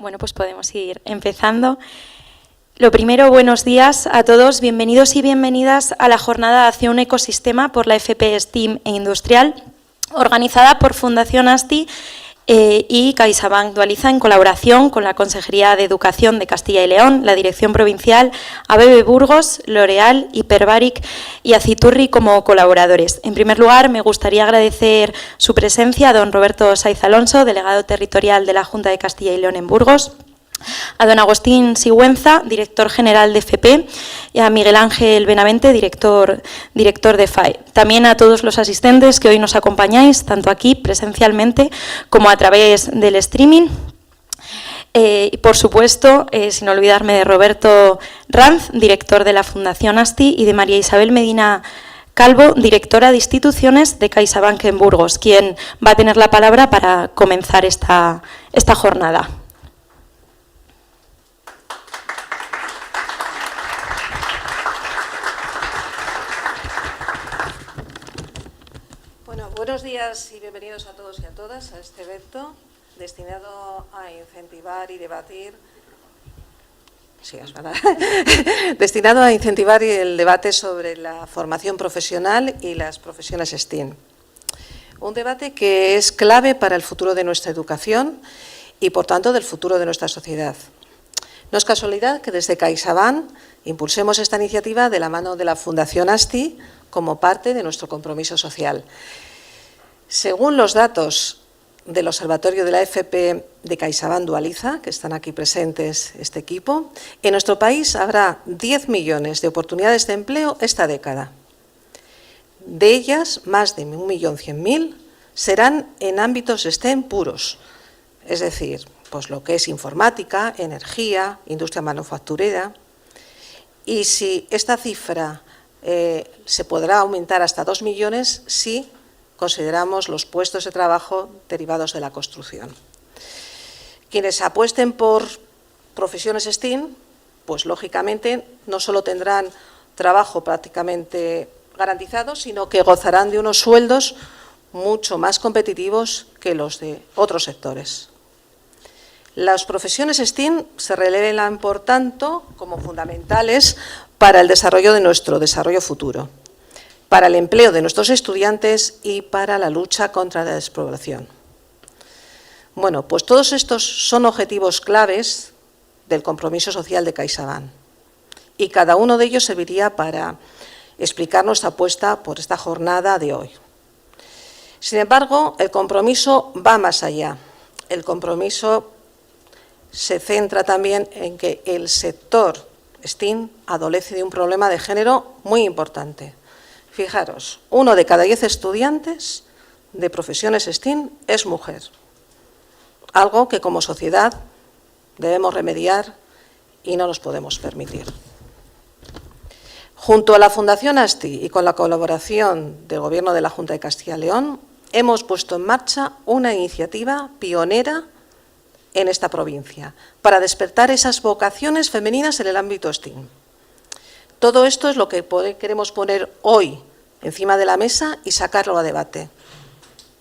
Bueno, pues podemos ir empezando. Lo primero, buenos días a todos, bienvenidos y bienvenidas a la jornada Hacia un ecosistema por la FP STEAM e Industrial, organizada por Fundación ASTI y CaixaBank Dualiza en colaboración con la Consejería de Educación de Castilla y León, la Dirección Provincial, ABB Burgos, L'Oréal, Hyperbaric y Aciturri como colaboradores. En primer lugar, me gustaría agradecer su presencia a don Roberto Saiz Alonso, delegado territorial de la Junta de Castilla y León en Burgos, a don Agustín Sigüenza, director general de FP, y a Miguel Ángel Benavente, director de FAE. También a todos los asistentes que hoy nos acompañáis, tanto aquí presencialmente como a través del streaming. Y por supuesto, sin olvidarme de Roberto Ranz, director de la Fundación ASTI, y de María Isabel Medina Calvo, directora de instituciones de CaixaBank en Burgos, quien va a tener la palabra para comenzar esta jornada. Buenos días y bienvenidos a todos y a todas a este evento destinado a incentivar y debatir. Sí, es verdad. Destinado a incentivar el debate sobre la formación profesional y las profesiones STEAM. Un debate que es clave para el futuro de nuestra educación y, por tanto, del futuro de nuestra sociedad. No es casualidad que desde CaixaBank impulsemos esta iniciativa de la mano de la Fundación ASTI como parte de nuestro compromiso social. Según los datos del Observatorio de la FP de CaixaBank Dualiza, que están aquí presentes este equipo, en nuestro país habrá 10 millones de oportunidades de empleo esta década. De ellas, más de 1.100.000 serán en ámbitos STEM puros, es decir, pues lo que es informática, energía, industria manufacturera. Y si esta cifra se podrá aumentar hasta 2 millones si consideramos los puestos de trabajo derivados de la construcción. Quienes apuesten por profesiones STEAM, pues lógicamente no solo tendrán trabajo prácticamente garantizado, sino que gozarán de unos sueldos mucho más competitivos que los de otros sectores. Las profesiones STEAM se revelan, por tanto, como fundamentales para el desarrollo de nuestro desarrollo futuro, para el empleo de nuestros estudiantes y para la lucha contra la despoblación. Bueno, pues todos estos son objetivos claves del compromiso social de CaixaBank y cada uno de ellos serviría para explicar nuestra apuesta por esta jornada de hoy. Sin embargo, el compromiso va más allá. El compromiso se centra también en que el sector STEAM adolece de un problema de género muy importante. Fijaros, 1 de cada 10 estudiantes de profesiones STEAM es mujer, algo que como sociedad debemos remediar y no nos podemos permitir. Junto a la Fundación ASTI y con la colaboración del Gobierno de la Junta de Castilla y León, hemos puesto en marcha una iniciativa pionera en esta provincia para despertar esas vocaciones femeninas en el ámbito STEAM. Todo esto es lo que queremos poner hoy encima de la mesa y sacarlo a debate.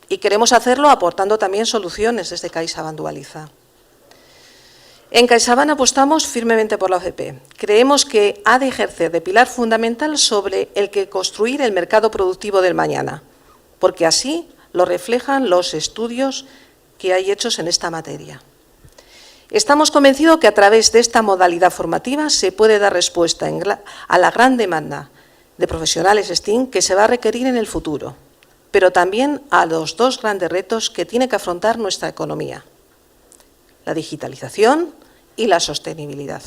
Y queremos hacerlo aportando también soluciones desde CaixaBank Dualiza. En CaixaBank apostamos firmemente por la FP. Creemos que ha de ejercer de pilar fundamental sobre el que construir el mercado productivo del mañana, porque así lo reflejan los estudios que hay hechos en esta materia. Estamos convencidos que a través de esta modalidad formativa se puede dar respuesta a la gran demanda de profesionales STEAM que se va a requerir en el futuro, pero también a los dos grandes retos que tiene que afrontar nuestra economía: la digitalización y la sostenibilidad.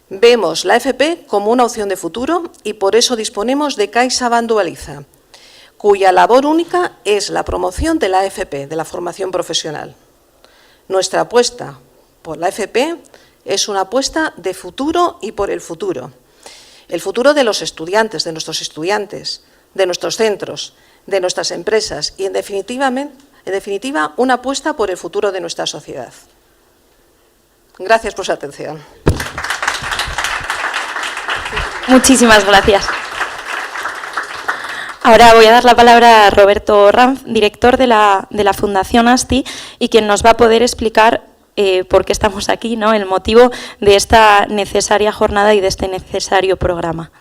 Vemos la FP como una opción de futuro y por eso disponemos de CaixaBank Dualiza, cuya labor única es la promoción de la FP, de la formación profesional. Nuestra apuesta por la FP es una apuesta de futuro y por el futuro. El futuro de los estudiantes, de nuestros centros, de nuestras empresas y, en definitiva, una apuesta por el futuro de nuestra sociedad. Gracias por su atención. Muchísimas gracias. Ahora voy a dar la palabra a Roberto Ranz, director de la Fundación ASTI, y quien nos va a poder explicar por qué estamos aquí, ¿no? El motivo de esta necesaria jornada y de este necesario programa.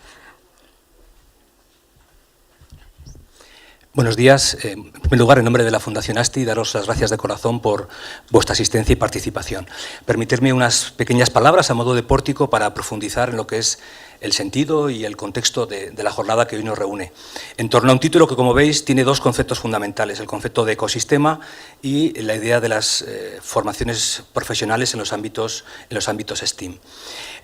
Buenos días. En primer lugar, en nombre de la Fundación ASTI, daros las gracias de corazón por vuestra asistencia y participación. Permitidme unas pequeñas palabras a modo de pórtico para profundizar en lo que es el sentido y el contexto de la jornada que hoy nos reúne. En torno a un título que, como veis, tiene dos conceptos fundamentales, el concepto de ecosistema y la idea de las formaciones profesionales en los ámbitos STEAM.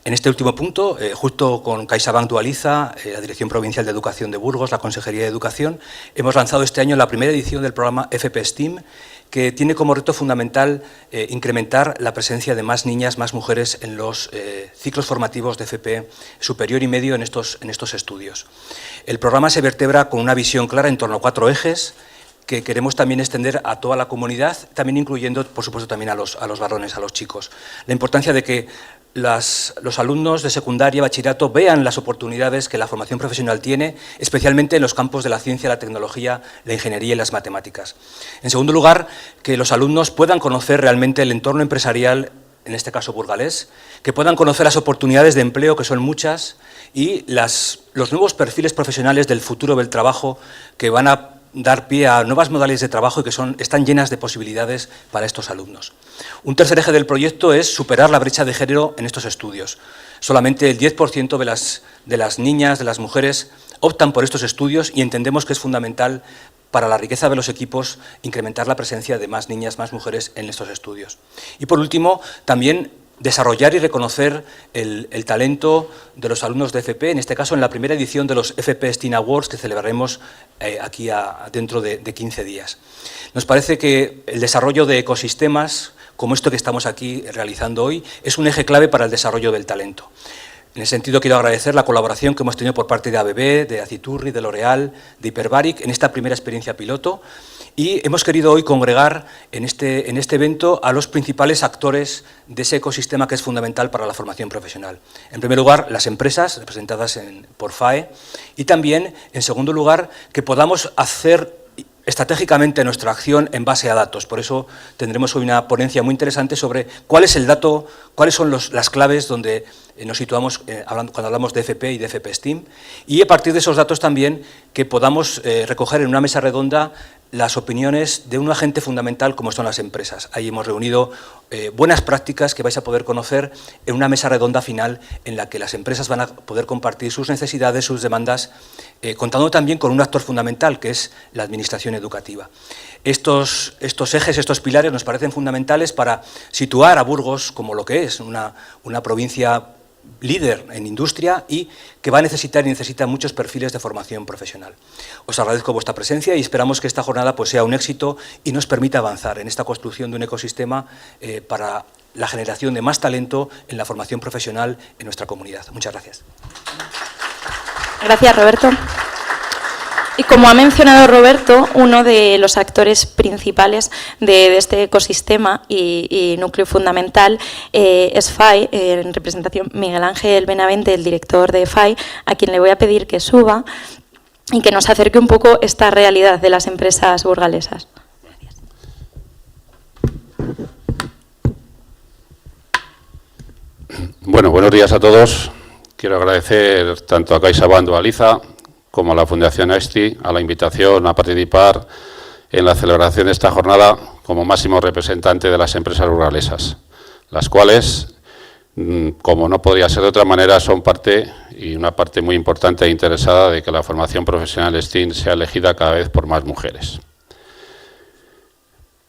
En este último punto, justo con CaixaBank Dualiza, la Dirección Provincial de Educación de Burgos, la Consejería de Educación, hemos lanzado este año la primera edición del programa FP STEAM, que tiene como reto fundamental incrementar la presencia de más niñas, más mujeres en los ciclos formativos de FP superior y medio en estos estudios. El programa se vertebra con una visión clara en torno a 4 ejes que queremos también extender a toda la comunidad, también incluyendo, por supuesto, también a los varones, a los chicos. La importancia de que los alumnos de secundaria, bachillerato, vean las oportunidades que la formación profesional tiene, especialmente en los campos de la ciencia, la tecnología, la ingeniería y las matemáticas. En segundo lugar, que los alumnos puedan conocer realmente el entorno empresarial, en este caso burgalés, que puedan conocer las oportunidades de empleo, que son muchas, y los nuevos perfiles profesionales del futuro del trabajo que van a dar pie a nuevas modalidades de trabajo y que están llenas de posibilidades para estos alumnos. Un tercer eje del proyecto es superar la brecha de género en estos estudios. Solamente el 10% de las niñas, de las mujeres, optan por estos estudios y entendemos que es fundamental para la riqueza de los equipos incrementar la presencia de más niñas, más mujeres en estos estudios. Y por último, también desarrollar y reconocer el talento de los alumnos de FP, en este caso en la primera edición de los FP STEAM Awards que celebraremos aquí dentro de 15 días. Nos parece que el desarrollo de ecosistemas, como esto que estamos aquí realizando hoy, es un eje clave para el desarrollo del talento. En ese sentido, quiero agradecer la colaboración que hemos tenido por parte de ABB, de Aciturri, de L'Oréal, de Hyperbaric, en esta primera experiencia piloto. Y hemos querido hoy congregar en este evento a los principales actores de ese ecosistema que es fundamental para la formación profesional. En primer lugar, las empresas representadas por FAE y también, en segundo lugar, que podamos hacer estratégicamente nuestra acción en base a datos. Por eso tendremos hoy una ponencia muy interesante sobre cuál es el dato, cuáles son las claves donde nos situamos cuando hablamos de FP y de FP STEAM, y a partir de esos datos también que podamos recoger en una mesa redonda las opiniones de un agente fundamental como son las empresas. Ahí hemos reunido buenas prácticas que vais a poder conocer en una mesa redonda final en la que las empresas van a poder compartir sus necesidades, sus demandas, contando también con un actor fundamental que es la administración educativa. Estos ejes, estos pilares nos parecen fundamentales para situar a Burgos como lo que es una provincia líder en industria y que va a necesitar y necesita muchos perfiles de formación profesional. Os agradezco vuestra presencia y esperamos que esta jornada pues, sea un éxito y nos permita avanzar en esta construcción de un ecosistema para la generación de más talento en la formación profesional en nuestra comunidad. Muchas gracias. Gracias, Roberto. Y como ha mencionado Roberto, uno de los actores principales de este ecosistema y núcleo fundamental es FAE, en representación Miguel Ángel Benavente, el director de FAE, a quien le voy a pedir que suba y que nos acerque un poco esta realidad de las empresas burgalesas. Gracias. Bueno, buenos días a todos. Quiero agradecer tanto a CaixaBank Dualiza como a la Fundación ASTI a la invitación a participar en la celebración de esta jornada como máximo representante de las empresas burgalesas, las cuales, como no podría ser de otra manera, son parte y una parte muy importante e interesada de que la formación profesional STEAM sea elegida cada vez por más mujeres.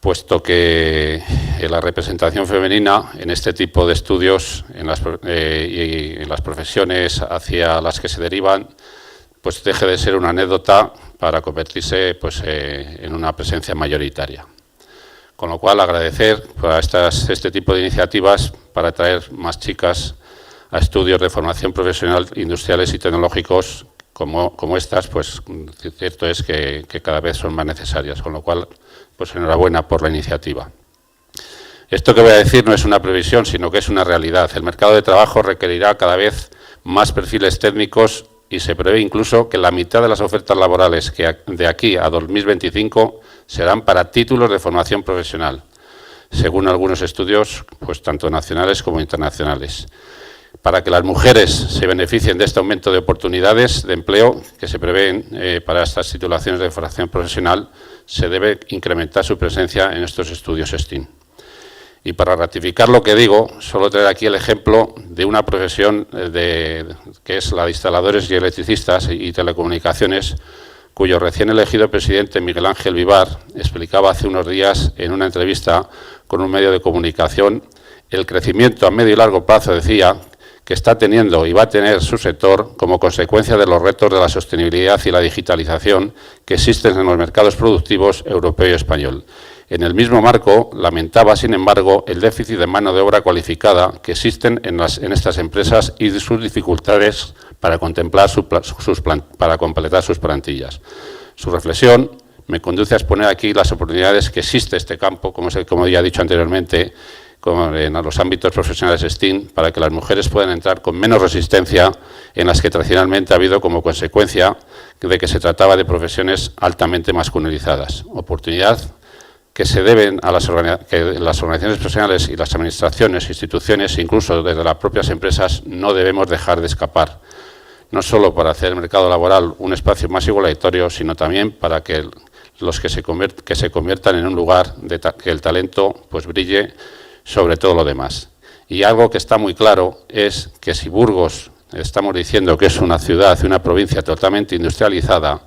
Puesto que la representación femenina en este tipo de estudios y en las profesiones hacia las que se derivan, pues deje de ser una anécdota para convertirse pues, en una presencia mayoritaria. Con lo cual, agradecer a este tipo de iniciativas para atraer más chicas a estudios de formación profesional industriales y tecnológicos como estas, pues cierto es que cada vez son más necesarias, con lo cual, pues enhorabuena por la iniciativa. Esto que voy a decir no es una previsión, sino que es una realidad. El mercado de trabajo requerirá cada vez más perfiles técnicos y se prevé incluso que la mitad de las ofertas laborales que de aquí a 2025 serán para títulos de formación profesional. según algunos estudios, pues tanto nacionales como internacionales. Para que las mujeres se beneficien de este aumento de oportunidades de empleo que se prevén para estas titulaciones de formación profesional, se debe incrementar su presencia en estos estudios STEAM. Y para ratificar lo que digo, solo traer aquí el ejemplo de una profesión que es la de instaladores y electricistas y telecomunicaciones, cuyo recién elegido presidente Miguel Ángel Vivar explicaba hace unos días en una entrevista con un medio de comunicación el crecimiento a medio y largo plazo, decía, que está teniendo y va a tener su sector como consecuencia de los retos de la sostenibilidad y la digitalización que existen en los mercados productivos europeo y español. En el mismo marco, lamentaba, sin embargo, el déficit de mano de obra cualificada que existen en estas empresas y sus dificultades para completar sus plantillas. Su reflexión me conduce a exponer aquí las oportunidades que existe este campo, como ya he dicho anteriormente, en los ámbitos profesionales STEAM, para que las mujeres puedan entrar con menos resistencia en las que tradicionalmente ha habido como consecuencia de que se trataba de profesiones altamente masculinizadas. Oportunidad que se deben a las organizaciones profesionales y las administraciones, instituciones, incluso desde las propias empresas, no debemos dejar de escapar. No solo para hacer el mercado laboral un espacio más igualitario, sino también para que se conviertan en un lugar que el talento pues brille sobre todo lo demás. Y algo que está muy claro es que si Burgos estamos diciendo que es una ciudad y una provincia totalmente industrializada,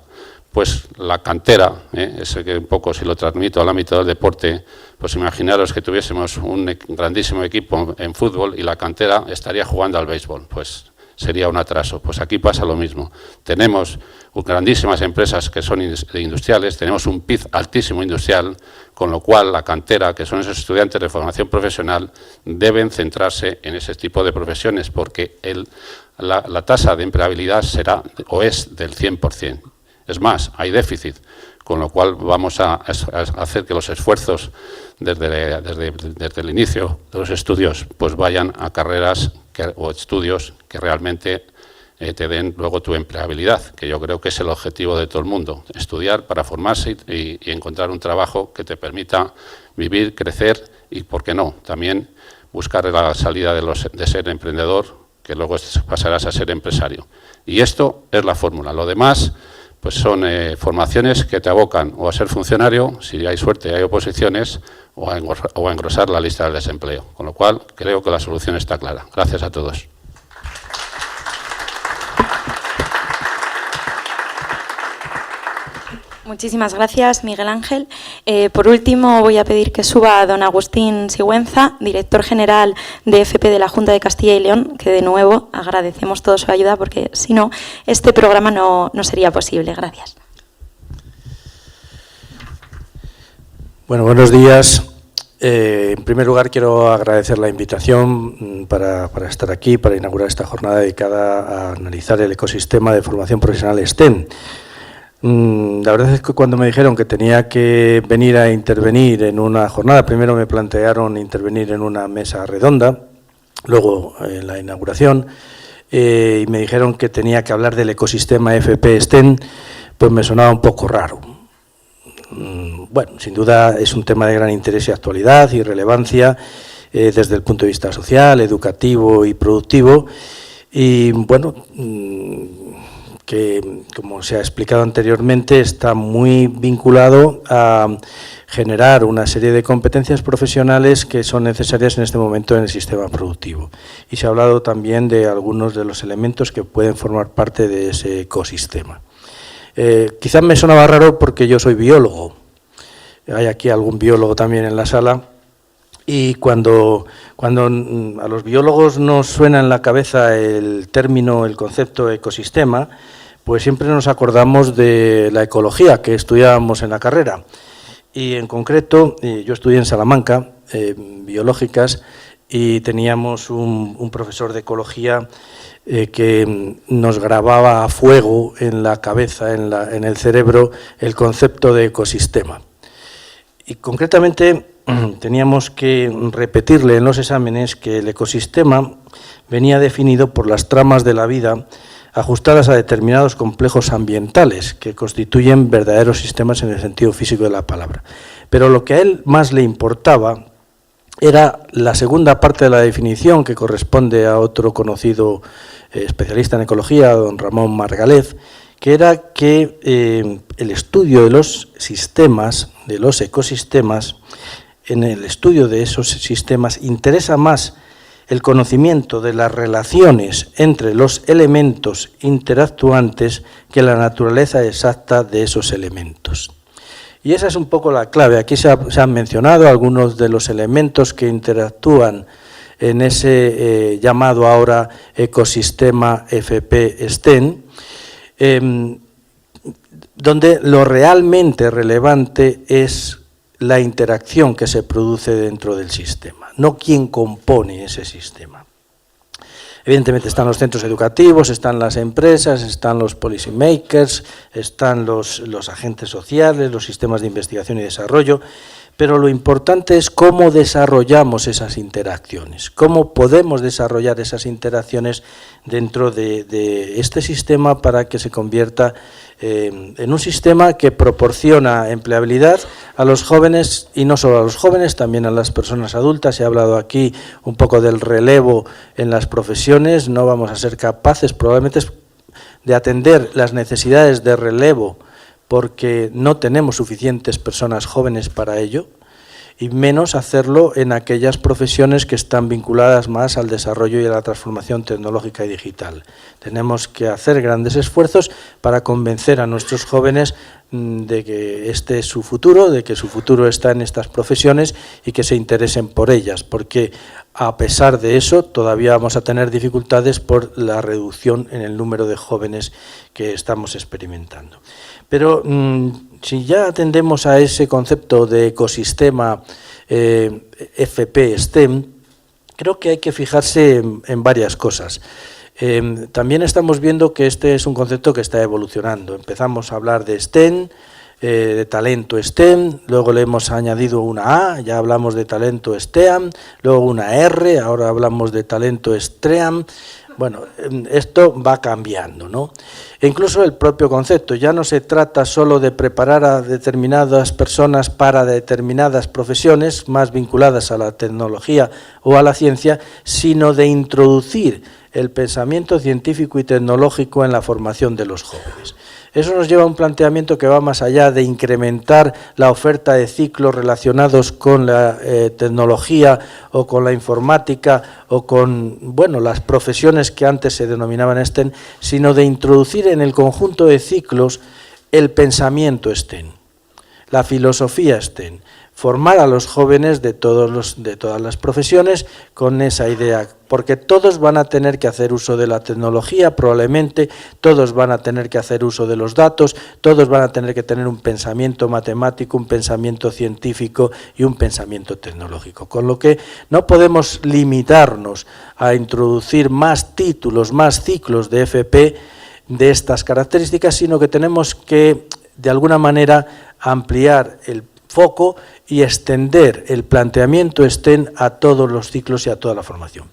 pues la cantera, ese que un poco si lo transmito al ámbito del deporte, pues imaginaros que tuviésemos un grandísimo equipo en fútbol y la cantera estaría jugando al béisbol, pues sería un atraso. Pues aquí pasa lo mismo. Tenemos grandísimas empresas que son industriales, tenemos un PIB altísimo industrial, con lo cual la cantera, que son esos estudiantes de formación profesional, deben centrarse en ese tipo de profesiones, porque la tasa de empleabilidad será o es del 100%. Es más, hay déficit, con lo cual vamos a hacer que los esfuerzos desde el inicio de los estudios pues vayan a carreras o estudios que realmente te den luego tu empleabilidad, que yo creo que es el objetivo de todo el mundo, estudiar para formarse y encontrar un trabajo que te permita vivir, crecer y, ¿por qué no?, también buscar la salida de ser emprendedor, que luego pasarás a ser empresario. Y esto es la fórmula. Lo demás pues son formaciones que te abocan o a ser funcionario, si hay suerte y hay oposiciones, o a engrosar la lista del desempleo. Con lo cual, creo que la solución está clara. Gracias a todos. Muchísimas gracias, Miguel Ángel. Por último, voy a pedir que suba a don Agustín Sigüenza, director general de FP de la Junta de Castilla y León, que de nuevo agradecemos toda su ayuda, porque si no, este programa no sería posible. Gracias. Bueno, buenos días. En primer lugar, quiero agradecer la invitación para estar aquí, para inaugurar esta jornada dedicada a analizar el ecosistema de formación profesional STEM. La verdad es que cuando me dijeron que tenía que venir a intervenir en una jornada, primero me plantearon intervenir en una mesa redonda, luego en la inauguración, y me dijeron que tenía que hablar del ecosistema FP STEM, pues me sonaba un poco raro. Bueno, sin duda es un tema de gran interés y actualidad y relevancia desde el punto de vista social, educativo y productivo, y bueno, que, como se ha explicado anteriormente, está muy vinculado a generar una serie de competencias profesionales que son necesarias en este momento en el sistema productivo. Y se ha hablado también de algunos de los elementos que pueden formar parte de ese ecosistema. Quizás me sonaba raro porque yo soy biólogo. Hay aquí algún biólogo también en la sala. Y cuando a los biólogos nos suena en la cabeza el término, el concepto ecosistema, pues siempre nos acordamos de la ecología que estudiábamos en la carrera. Y en concreto, yo estudié en Salamanca, biológicas, y teníamos un profesor de ecología que nos grababa a fuego en la cabeza, en el cerebro, el concepto de ecosistema. Y concretamente teníamos que repetirle en los exámenes que el ecosistema venía definido por las tramas de la vida ajustadas a determinados complejos ambientales que constituyen verdaderos sistemas en el sentido físico de la palabra. Pero lo que a él más le importaba era la segunda parte de la definición, que corresponde a otro conocido especialista en ecología, don Ramón Margalef, que era que el estudio de los sistemas, de los ecosistemas, en el estudio de esos sistemas interesa más el conocimiento de las relaciones entre los elementos interactuantes que la naturaleza exacta de esos elementos. Y esa es un poco la clave. Aquí se han mencionado algunos de los elementos que interactúan en ese llamado ahora ecosistema FP-STEM, donde lo realmente relevante es la interacción que se produce dentro del sistema, no quién compone ese sistema. Evidentemente están los centros educativos, están las empresas, están los policy makers, están los agentes sociales, los sistemas de investigación y desarrollo, pero lo importante es cómo desarrollamos esas interacciones, cómo podemos desarrollar esas interacciones dentro de este sistema para que se convierta en un sistema que proporciona empleabilidad a los jóvenes, y no solo a los jóvenes, también a las personas adultas. Se ha hablado aquí un poco del relevo en las profesiones. No vamos a ser capaces probablemente de atender las necesidades de relevo porque no tenemos suficientes personas jóvenes para ello, y menos hacerlo en aquellas profesiones que están vinculadas más al desarrollo y a la transformación tecnológica y digital. Tenemos que hacer grandes esfuerzos para convencer a nuestros jóvenes de que este es su futuro, de que su futuro está en estas profesiones y que se interesen por ellas, porque a pesar de eso todavía vamos a tener dificultades por la reducción en el número de jóvenes que estamos experimentando. Pero si ya atendemos a ese concepto de ecosistema FP-STEM, creo que hay que fijarse en varias cosas. También estamos viendo que este es un concepto que está evolucionando. Empezamos a hablar de STEM, de talento STEM, luego le hemos añadido una A, ya hablamos de talento STEAM, luego una R, ahora hablamos de talento STREAM. Bueno, esto va cambiando, ¿no? E incluso el propio concepto, ya no se trata solo de preparar a determinadas personas para determinadas profesiones más vinculadas a la tecnología o a la ciencia, sino de introducir el pensamiento científico y tecnológico en la formación de los jóvenes. Eso nos lleva a un planteamiento que va más allá de incrementar la oferta de ciclos relacionados con la tecnología o con la informática o con las profesiones que antes se denominaban STEM, sino de introducir en el conjunto de ciclos el pensamiento STEM, la filosofía STEM, formar a los jóvenes de todas las profesiones con esa idea, porque todos van a tener que hacer uso de la tecnología, probablemente, todos van a tener que hacer uso de los datos, todos van a tener que tener un pensamiento matemático, un pensamiento científico y un pensamiento tecnológico, con lo que no podemos limitarnos a introducir más títulos, más ciclos de FP de estas características, sino que tenemos que, de alguna manera, ampliar el foco y extender el planteamiento STEM a todos los ciclos y a toda la formación.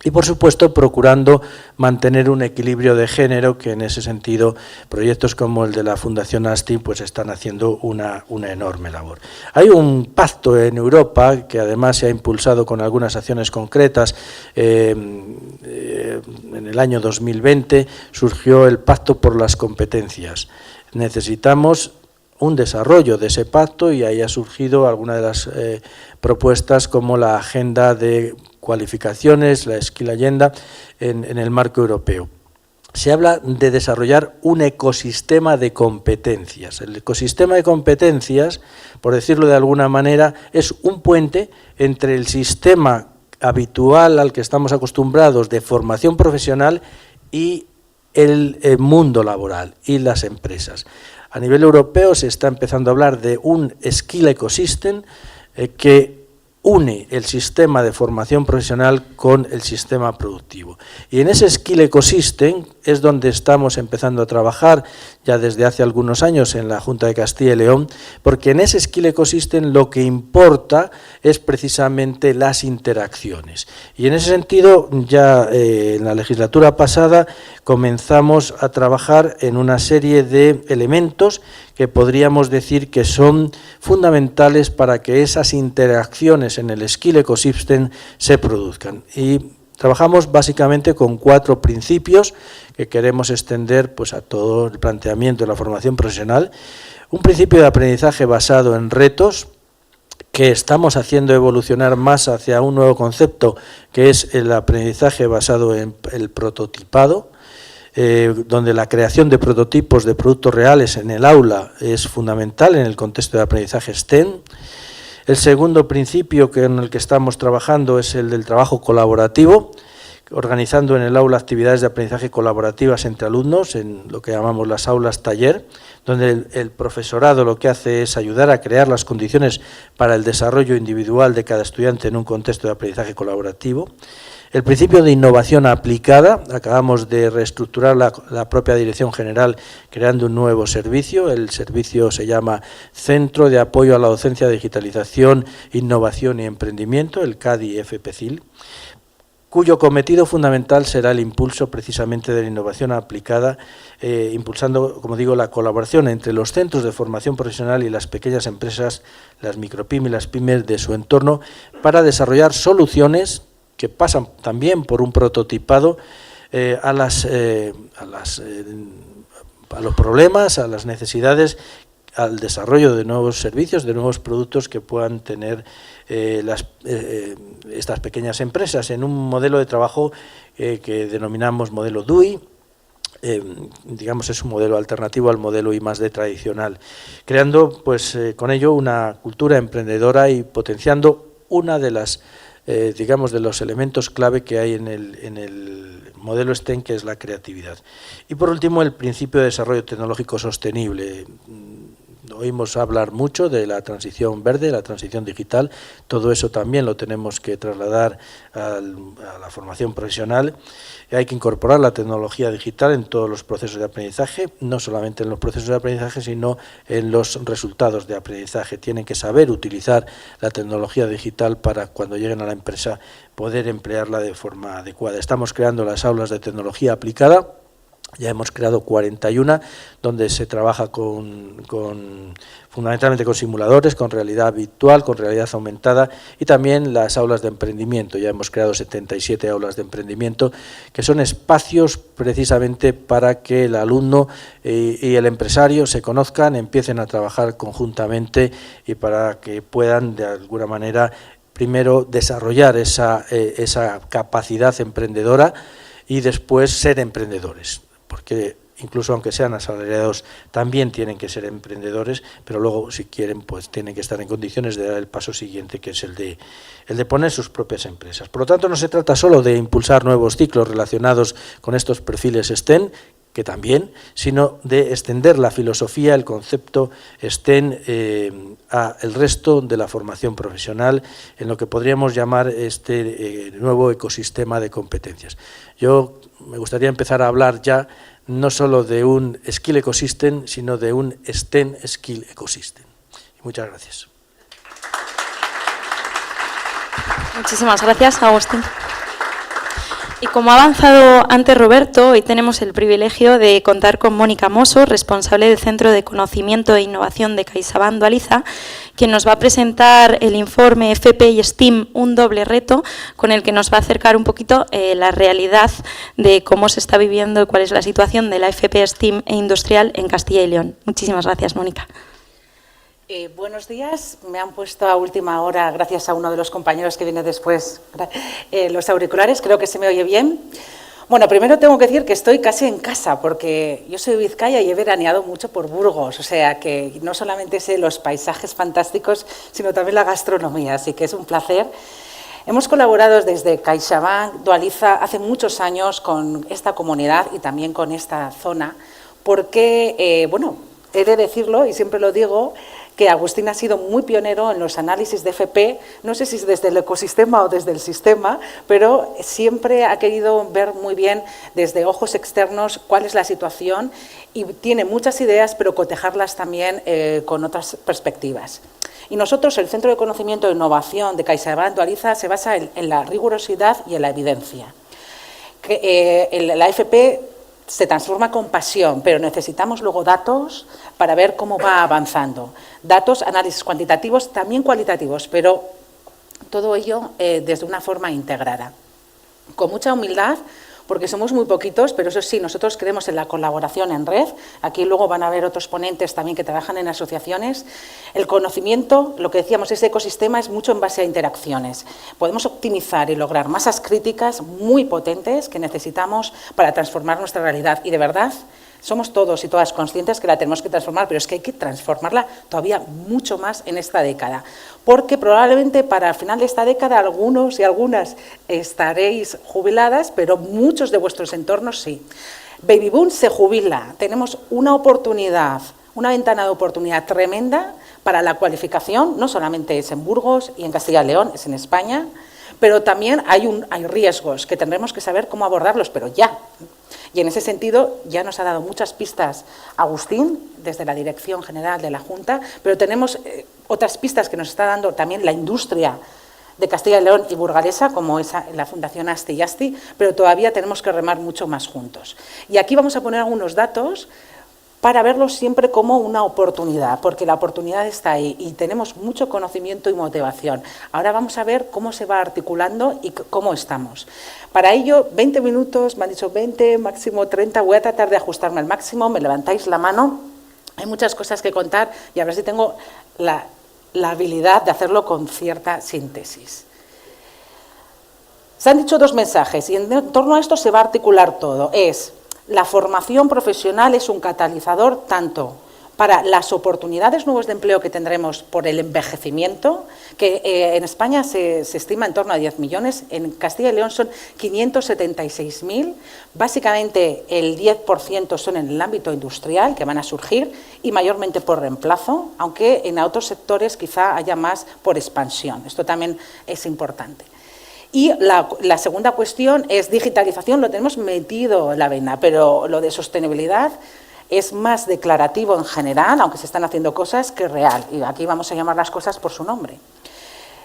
Y, por supuesto, procurando mantener un equilibrio de género, que en ese sentido proyectos como el de la Fundación ASTI pues están haciendo una enorme labor. Hay un pacto en Europa que además se ha impulsado con algunas acciones concretas. En el año 2020 surgió el Pacto por las Competencias. Necesitamos un desarrollo de ese pacto y ahí ha surgido alguna de las propuestas como la agenda de cualificaciones, la Skill Agenda, en el marco europeo. Se habla de desarrollar un ecosistema de competencias. El ecosistema de competencias, por decirlo de alguna manera, es un puente entre el sistema habitual al que estamos acostumbrados de formación profesional y el mundo laboral y las empresas. A nivel europeo se está empezando a hablar de un Skill Ecosystem que une el sistema de formación profesional con el sistema productivo. Y en ese Skill Ecosystem es donde estamos empezando a trabajar ya desde hace algunos años en la Junta de Castilla y León, porque en ese Skill Ecosystem lo que importa es precisamente las interacciones. Y en ese sentido, ya en la legislatura pasada comenzamos a trabajar en una serie de elementos que podríamos decir que son fundamentales para que esas interacciones en el Skill Ecosystem se produzcan. Y trabajamos básicamente con 4 principios que queremos extender pues, a todo el planteamiento de la formación profesional. Un principio de aprendizaje basado en retos, que estamos haciendo evolucionar más hacia un nuevo concepto, que es el aprendizaje basado en el prototipado, donde la creación de prototipos de productos reales en el aula es fundamental en el contexto de aprendizaje STEM. El segundo principio en el que estamos trabajando es el del trabajo colaborativo, organizando en el aula actividades de aprendizaje colaborativas entre alumnos, en lo que llamamos las aulas taller, donde el profesorado lo que hace es ayudar a crear las condiciones para el desarrollo individual de cada estudiante en un contexto de aprendizaje colaborativo. El principio de innovación aplicada, acabamos de reestructurar la propia Dirección General creando un nuevo servicio, el servicio se llama Centro de Apoyo a la Docencia, Digitalización, Innovación y Emprendimiento, el CADI-FPCIL, cuyo cometido fundamental será el impulso precisamente de la innovación aplicada, impulsando, como digo, la colaboración entre los centros de formación profesional y las pequeñas empresas, las micropymes y las pymes de su entorno, para desarrollar soluciones que pasan también por un prototipado a los problemas, a las necesidades, al desarrollo de nuevos servicios, de nuevos productos que puedan tener estas pequeñas empresas en un modelo de trabajo que denominamos modelo DUI. Digamos, es un modelo alternativo al modelo I+D tradicional, creando pues con ello una cultura emprendedora y potenciando una de las digamos, de los elementos clave que hay en el modelo STEM, que es la creatividad. Y por último, el principio de desarrollo tecnológico sostenible. Oímos hablar mucho de la transición verde, la transición digital, todo eso también lo tenemos que trasladar a la formación profesional. Hay que incorporar la tecnología digital en todos los procesos de aprendizaje, no solamente en los procesos de aprendizaje, sino en los resultados de aprendizaje. Tienen que saber utilizar la tecnología digital para, cuando lleguen a la empresa, poder emplearla de forma adecuada. Estamos creando las aulas de tecnología aplicada. Ya hemos creado 41, donde se trabaja fundamentalmente con simuladores, con realidad virtual, con realidad aumentada, y también las aulas de emprendimiento. Ya hemos creado 77 aulas de emprendimiento, que son espacios precisamente para que el alumno y el empresario se conozcan, empiecen a trabajar conjuntamente y para que puedan, de alguna manera, primero desarrollar esa capacidad emprendedora y después ser emprendedores. Porque incluso aunque sean asalariados, también tienen que ser emprendedores, pero luego, si quieren, pues tienen que estar en condiciones de dar el paso siguiente, que es el de poner sus propias empresas. Por lo tanto, no se trata solo de impulsar nuevos ciclos relacionados con estos perfiles STEM, que también, sino de extender la filosofía, el concepto STEM al resto de la formación profesional, en lo que podríamos llamar este nuevo ecosistema de competencias. Yo me gustaría empezar a hablar ya no solo de un Skill Ecosystem, sino de un STEM Skill Ecosystem. Muchas gracias. Muchísimas gracias, Agustín. Y como ha avanzado antes Roberto, hoy tenemos el privilegio de contar con Mónica Mosso, responsable del Centro de Conocimiento e Innovación de CaixaBank Dualiza, quien nos va a presentar el informe FP y STEAM, un doble reto, con el que nos va a acercar un poquito la realidad de cómo se está viviendo y cuál es la situación de la FP, STEAM e Industrial en Castilla y León. Muchísimas gracias, Mónica. Buenos días, me han puesto a última hora, gracias a uno de los compañeros que viene después, los auriculares, creo que se me oye bien. Bueno, primero tengo que decir que estoy casi en casa, porque yo soy de Vizcaya y he veraneado mucho por Burgos, o sea que no solamente sé los paisajes fantásticos, sino también la gastronomía, así que es un placer. Hemos colaborado desde CaixaBank Dualiza hace muchos años con esta comunidad y también con esta zona, porque, bueno, he de decirlo y siempre lo digo, que Agustín ha sido muy pionero en los análisis de FP, no sé si es desde el ecosistema o desde el sistema, pero siempre ha querido ver muy bien desde ojos externos cuál es la situación y tiene muchas ideas, pero cotejarlas también con otras perspectivas. Y nosotros, el Centro de Conocimiento e Innovación de CaixaBank Dualiza, se basa en la rigurosidad y en la evidencia. La FP se transforma con pasión, pero necesitamos luego datos para ver cómo va avanzando. Datos, análisis cuantitativos, también cualitativos, pero todo ello desde una forma integrada. Con mucha humildad, porque somos muy poquitos, pero eso sí, nosotros creemos en la colaboración en red. Aquí luego van a haber otros ponentes también que trabajan en asociaciones. El conocimiento, lo que decíamos, ese ecosistema es mucho en base a interacciones. Podemos optimizar y lograr masas críticas muy potentes que necesitamos para transformar nuestra realidad. Y de verdad, somos todos y todas conscientes que la tenemos que transformar, pero es que hay que transformarla todavía mucho más en esta década, porque probablemente para el final de esta década algunos y algunas estaréis jubiladas, pero muchos de vuestros entornos sí. Baby Boom se jubila, tenemos una oportunidad, una ventana de oportunidad tremenda para la cualificación, no solamente es en Burgos y en Castilla y León, es en España, pero también hay riesgos que tendremos que saber cómo abordarlos, pero ya. Y en ese sentido ya nos ha dado muchas pistas Agustín, desde la Dirección General de la Junta, pero tenemos otras pistas que nos está dando también la industria de Castilla y León y burgalesa, como la Fundación ASTI y ASTI, pero todavía tenemos que remar mucho más juntos. Y aquí vamos a poner algunos datos para verlos siempre como una oportunidad, porque la oportunidad está ahí y tenemos mucho conocimiento y motivación. Ahora vamos a ver cómo se va articulando y cómo estamos. Para ello, 20 minutos, me han dicho 20, máximo 30, voy a tratar de ajustarme al máximo, me levantáis la mano, hay muchas cosas que contar y a ver si tengo la habilidad de hacerlo con cierta síntesis. Se han dicho dos mensajes y en torno a esto se va a articular todo. La formación profesional es un catalizador tanto para las oportunidades nuevas de empleo que tendremos por el envejecimiento, que en España se estima en torno a 10 millones, en Castilla y León son 576.000, básicamente el 10% son en el ámbito industrial, que van a surgir, y mayormente por reemplazo, aunque en otros sectores quizá haya más por expansión. Esto también es importante. Y la segunda cuestión es digitalización, lo tenemos metido en la vena, pero lo de sostenibilidad es más declarativo en general, aunque se están haciendo cosas, que real. Y aquí vamos a llamar las cosas por su nombre.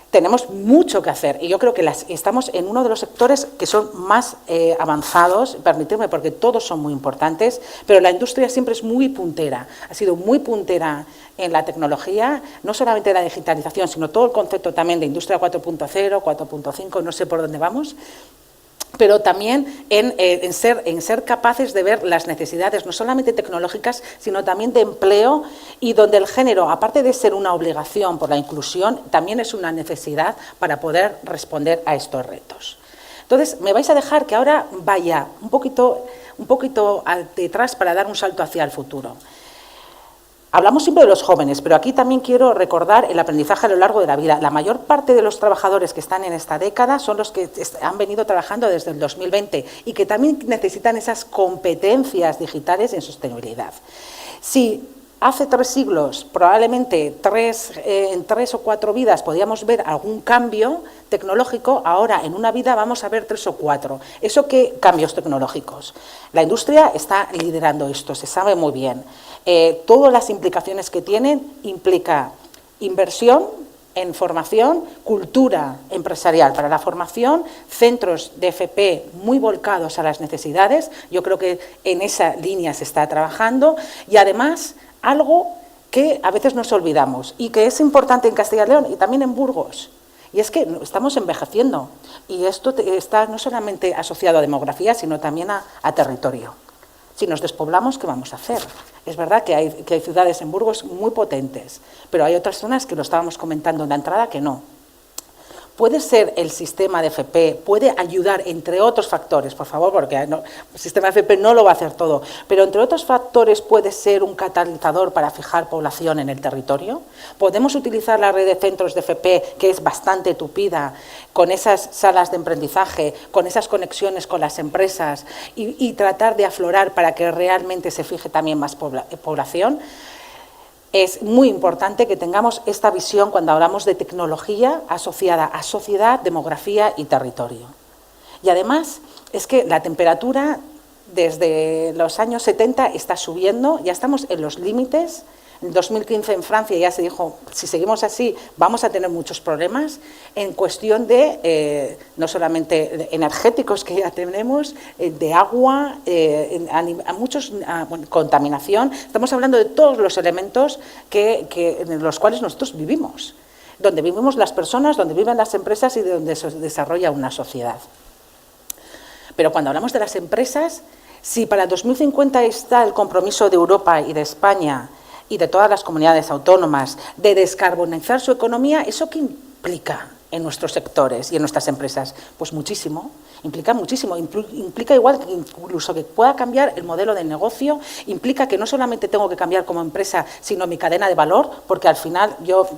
Tenemos mucho que hacer y yo creo que estamos en uno de los sectores que son más avanzados, permitidme, porque todos son muy importantes, pero la industria siempre es muy puntera, ha sido muy puntera en la tecnología, no solamente la digitalización, sino todo el concepto también de industria 4.0, 4.5, no sé por dónde vamos, pero también en ser capaces de ver las necesidades no solamente tecnológicas, sino también de empleo, y donde el género, aparte de ser una obligación por la inclusión, también es una necesidad para poder responder a estos retos. Entonces, me vais a dejar que ahora vaya un poquito detrás para dar un salto hacia el futuro. Hablamos siempre de los jóvenes, pero aquí también quiero recordar el aprendizaje a lo largo de la vida. La mayor parte de los trabajadores que están en esta década son los que han venido trabajando desde el 2020 y que también necesitan esas competencias digitales en sostenibilidad. Si hace 3 siglos, probablemente en 3 o 4 vidas podíamos ver algún cambio tecnológico, ahora en una vida vamos a ver 3 o 4. ¿Eso qué cambios tecnológicos? La industria está liderando esto, se sabe muy bien. Todas las implicaciones que tienen implica inversión en formación, cultura empresarial para la formación, centros de FP muy volcados a las necesidades, yo creo que en esa línea se está trabajando, y además algo que a veces nos olvidamos y que es importante en Castilla y León y también en Burgos, y es que estamos envejeciendo, y esto está no solamente asociado a demografía, sino también a territorio. Si nos despoblamos, ¿qué vamos a hacer? Es verdad que hay ciudades en Burgos muy potentes, pero hay otras zonas que lo estábamos comentando en la entrada que no. Puede ser el sistema de FP, puede ayudar, entre otros factores, por favor, porque el sistema de FP no lo va a hacer todo, pero entre otros factores puede ser un catalizador para fijar población en el territorio. Podemos utilizar la red de centros de FP, que es bastante tupida, con esas salas de emprendizaje, con esas conexiones con las empresas y tratar de aflorar para que realmente se fije también más población. Es muy importante que tengamos esta visión cuando hablamos de tecnología asociada a sociedad, demografía y territorio. Y además es que la temperatura desde los años 70 está subiendo, ya estamos en los límites En 2015 en Francia ya se dijo, si seguimos así vamos a tener muchos problemas en cuestión de, no solamente energéticos que ya tenemos, de agua, contaminación. Estamos hablando de todos los elementos en los cuales nosotros vivimos, donde vivimos las personas, donde viven las empresas y donde se desarrolla una sociedad. Pero cuando hablamos de las empresas, si para 2050 está el compromiso de Europa y de España y de todas las comunidades autónomas de descarbonizar su economía, ¿eso qué implica en nuestros sectores y en nuestras empresas? Pues muchísimo, implica muchísimo, implica igual que incluso que pueda cambiar el modelo de negocio, implica que no solamente tengo que cambiar como empresa, sino mi cadena de valor, porque al final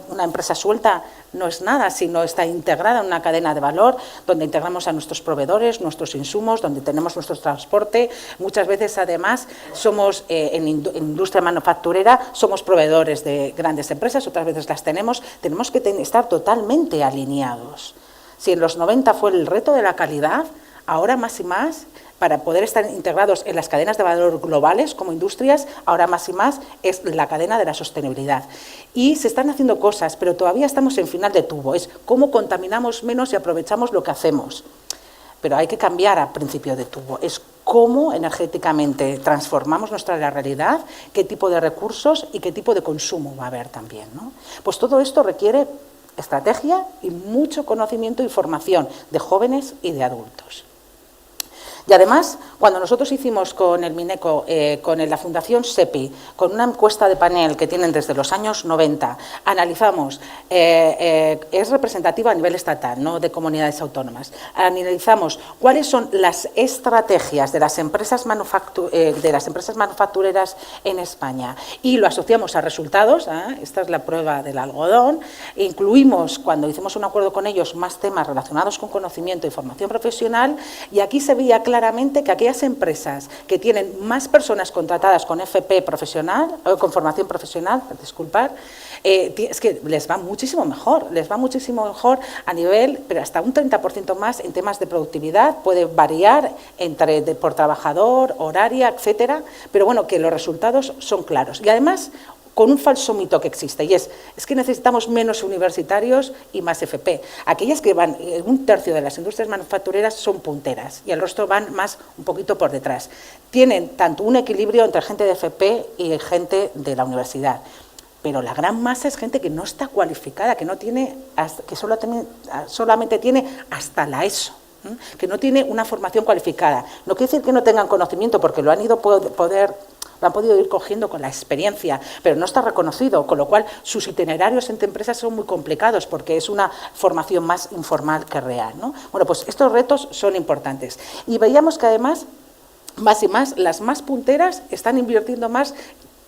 una empresa suelta no es nada, sino está integrada en una cadena de valor donde integramos a nuestros proveedores, nuestros insumos, donde tenemos nuestro transporte. Muchas veces, además, somos en industria manufacturera, somos proveedores de grandes empresas, otras veces las tenemos que estar totalmente alineados. Si en los 90 fue el reto de la calidad, ahora más y más, para poder estar integrados en las cadenas de valor globales como industrias, ahora más y más es la cadena de la sostenibilidad. Y se están haciendo cosas, pero todavía estamos en final de tubo. Es cómo contaminamos menos y aprovechamos lo que hacemos. Pero hay que cambiar a principio de tubo. Es cómo energéticamente transformamos nuestra realidad, qué tipo de recursos y qué tipo de consumo va a haber también, ¿no? Pues todo esto requiere estrategia y mucho conocimiento y formación de jóvenes y de adultos. Y además, cuando nosotros hicimos con el Mineco, con la Fundación SEPI, con una encuesta de panel que tienen desde los años 90, analizamos, es representativa a nivel estatal, no de comunidades autónomas, analizamos cuáles son las estrategias de las empresas manufactureras en España y lo asociamos a resultados, esta es la prueba del algodón, incluimos, cuando hicimos un acuerdo con ellos, más temas relacionados con conocimiento y formación profesional, y aquí se veía claramente que aquellas empresas que tienen más personas contratadas con FP profesional, con formación profesional, disculpar, es que les va muchísimo mejor a nivel, pero hasta un 30% más en temas de productividad, puede variar por trabajador, horaria, etcétera, pero bueno, que los resultados son claros. Y además, con un falso mito que existe, y es que necesitamos menos universitarios y más FP. Aquellas que van, un tercio de las industrias manufactureras son punteras y el resto van más un poquito por detrás. Tienen tanto un equilibrio entre gente de FP y gente de la universidad, pero la gran masa es gente que no está cualificada, que solamente tiene hasta la ESO, que no tiene una formación cualificada. No quiere decir que no tengan conocimiento, porque lo han podido ir cogiendo con la experiencia, pero no está reconocido, con lo cual sus itinerarios entre empresas son muy complicados porque es una formación más informal que real, ¿no? Bueno, pues estos retos son importantes. Y veíamos que además, más y más, las más punteras están invirtiendo más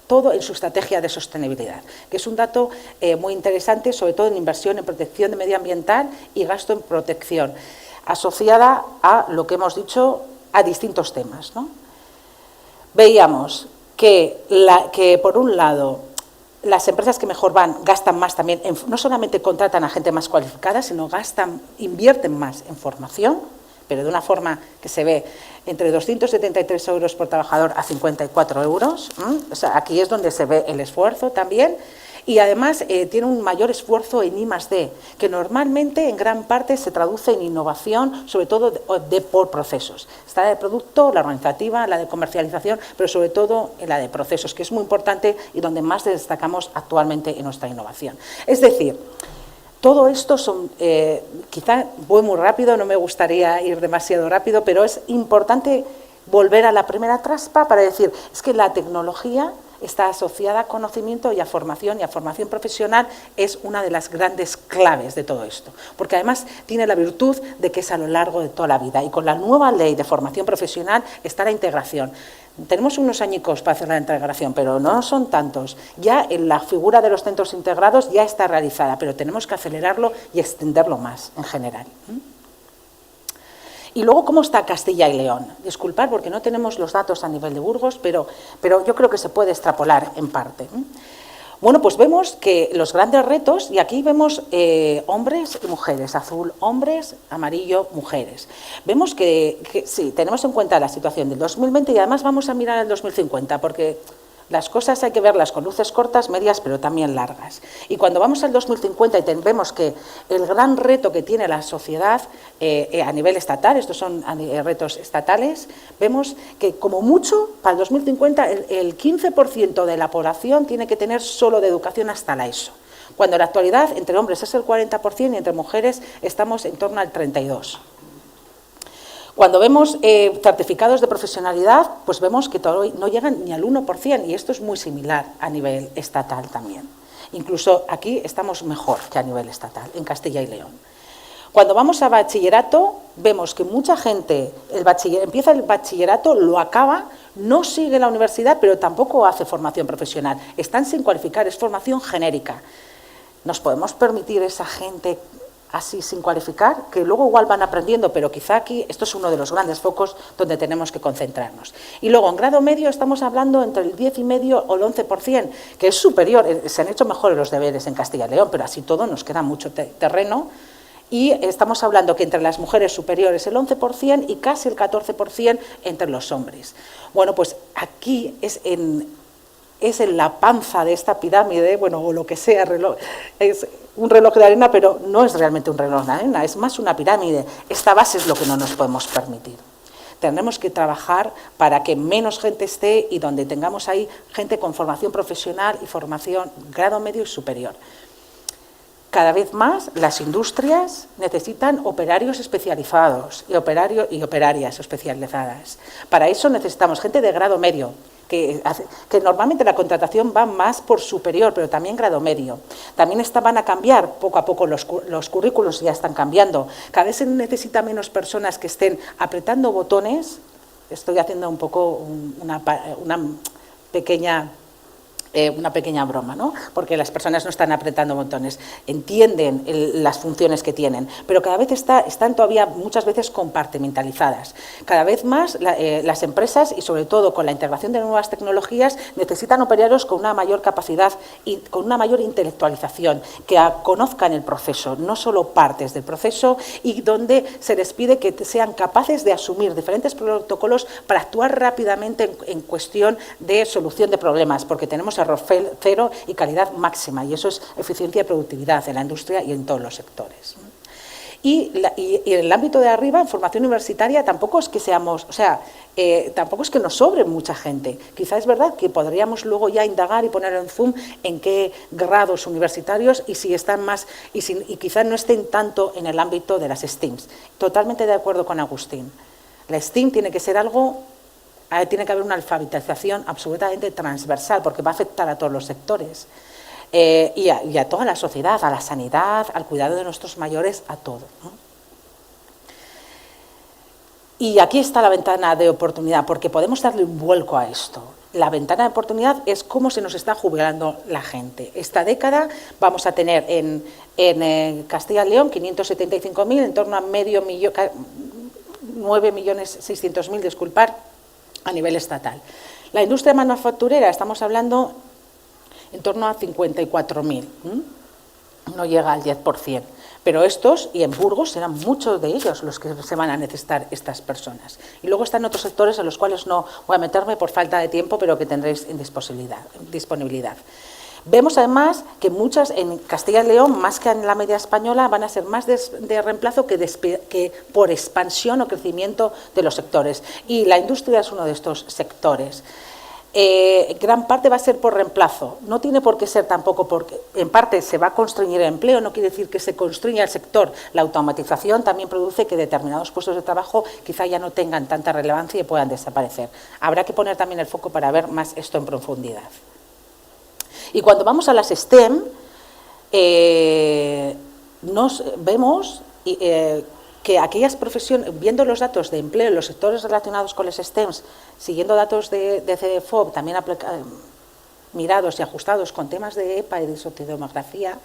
todo en su estrategia de sostenibilidad, que es un dato muy interesante, sobre todo en inversión en protección de medioambiental y gasto en protección, asociada a lo que hemos dicho, a distintos temas, ¿no? Veíamos que por un lado las empresas que mejor van gastan más también, no solamente contratan a gente más cualificada, sino invierten más en formación, pero de una forma que se ve entre 273 euros por trabajador a 54 euros. O sea, aquí es donde se ve el esfuerzo también. Y además tiene un mayor esfuerzo en I+D, que normalmente en gran parte se traduce en innovación, sobre todo por procesos. Está la de producto, la organizativa, la de comercialización, pero sobre todo en la de procesos, que es muy importante y donde más destacamos actualmente en nuestra innovación. Es decir, todo esto quizá voy muy rápido, no me gustaría ir demasiado rápido, pero es importante volver a la primera trampa para decir, es que la tecnología está asociada a conocimiento y a formación profesional, es una de las grandes claves de todo esto, porque además tiene la virtud de que es a lo largo de toda la vida, y con la nueva ley de formación profesional está la integración. Tenemos unos añicos para hacer la integración, pero no son tantos. Ya en la figura de los centros integrados ya está realizada, pero tenemos que acelerarlo y extenderlo más en general. Y luego, ¿cómo está Castilla y León? Disculpad porque no tenemos los datos a nivel de Burgos, pero yo creo que se puede extrapolar en parte. Bueno, pues vemos que los grandes retos, y aquí vemos hombres y mujeres, azul hombres, amarillo mujeres. Vemos que sí, tenemos en cuenta la situación del 2020 y además vamos a mirar el 2050, porque Las cosas hay que verlas con luces cortas, medias, pero también largas. Y cuando vamos al 2050 y vemos que el gran reto que tiene la sociedad a nivel estatal, estos son retos estatales, vemos que como mucho, para el 2050, el 15% de la población tiene que tener solo de educación hasta la ESO. Cuando en la actualidad entre hombres es el 40% y entre mujeres estamos en torno al 32%. Cuando vemos certificados de profesionalidad, pues vemos que todavía no llegan ni al 1%, y esto es muy similar a nivel estatal también. Incluso aquí estamos mejor que a nivel estatal, en Castilla y León. Cuando vamos a bachillerato, vemos que mucha gente empieza el bachillerato, lo acaba, no sigue la universidad, pero tampoco hace formación profesional. Están sin cualificar, es formación genérica. ¿Nos podemos permitir esa gente así sin cualificar, que luego igual van aprendiendo, pero quizá aquí esto es uno de los grandes focos donde tenemos que concentrarnos? Y luego en grado medio estamos hablando entre el 10,5% o el 11%, que es superior, se han hecho mejores los deberes en Castilla y León, pero así todo nos queda mucho terreno, y estamos hablando que entre las mujeres superiores el 11% y casi el 14% entre los hombres. Bueno, pues aquí es en la panza de esta pirámide, bueno, o lo que sea, es un reloj de arena, pero no es realmente un reloj de arena, es más una pirámide. Esta base es lo que no nos podemos permitir. Tendremos que trabajar para que menos gente esté y donde tengamos ahí gente con formación profesional y formación grado medio y superior. Cada vez más las industrias necesitan operarios especializados y operarias especializadas. Para eso necesitamos gente de grado medio, que normalmente la contratación va más por superior, pero también grado medio. También van a cambiar poco a poco los currículos, ya están cambiando. Cada vez se necesita menos personas que estén apretando botones. Estoy haciendo un poco una pequeña broma, ¿no? Porque las personas no están apretando botones, entienden las funciones que tienen, pero cada vez están todavía muchas veces compartimentalizadas. Cada vez más las empresas, y sobre todo con la integración de nuevas tecnologías, necesitan operarios con una mayor capacidad y con una mayor intelectualización, que conozcan el proceso, no solo partes del proceso, y donde se les pide que sean capaces de asumir diferentes protocolos para actuar rápidamente en cuestión de solución de problemas, porque tenemos error cero y calidad máxima, y eso es eficiencia y productividad en la industria y en todos los sectores. Y en el ámbito de arriba, en formación universitaria, tampoco es que tampoco es que nos sobre mucha gente. Quizá es verdad que podríamos luego ya indagar y poner en zoom en qué grados universitarios y si están más, y quizá no estén tanto en el ámbito de las STEAMs. Totalmente de acuerdo con Agustín. La STEAM tiene que ser algo. Tiene que haber una alfabetización absolutamente transversal, porque va a afectar a todos los sectores y a toda la sociedad, a la sanidad, al cuidado de nuestros mayores, a todo, ¿no? Y aquí está la ventana de oportunidad, porque podemos darle un vuelco a esto. La ventana de oportunidad es cómo se nos está jubilando la gente. Esta década vamos a tener en Castilla y León 575.000, en torno a 9.600.000, disculpar, a nivel estatal. La industria manufacturera, estamos hablando en torno a 54.000, no llega al 10%, pero estos, y en Burgos, serán muchos de ellos los que se van a necesitar estas personas. Y luego están otros sectores a los cuales no voy a meterme por falta de tiempo, pero que tendréis en disponibilidad. Vemos además que muchas en Castilla y León, más que en la media española, van a ser más de reemplazo que por expansión o crecimiento de los sectores. Y la industria es uno de estos sectores. Gran parte va a ser por reemplazo. No tiene por qué ser tampoco porque en parte se va a constreñir el empleo, no quiere decir que se constriña el sector. La automatización también produce que determinados puestos de trabajo quizá ya no tengan tanta relevancia y puedan desaparecer. Habrá que poner también el foco para ver más esto en profundidad. Y cuando vamos a las STEM, vemos que aquellas profesiones, viendo los datos de empleo en los sectores relacionados con las STEMs, siguiendo datos de CDFOP, también mirados y ajustados con temas de EPA y de sociodemografía,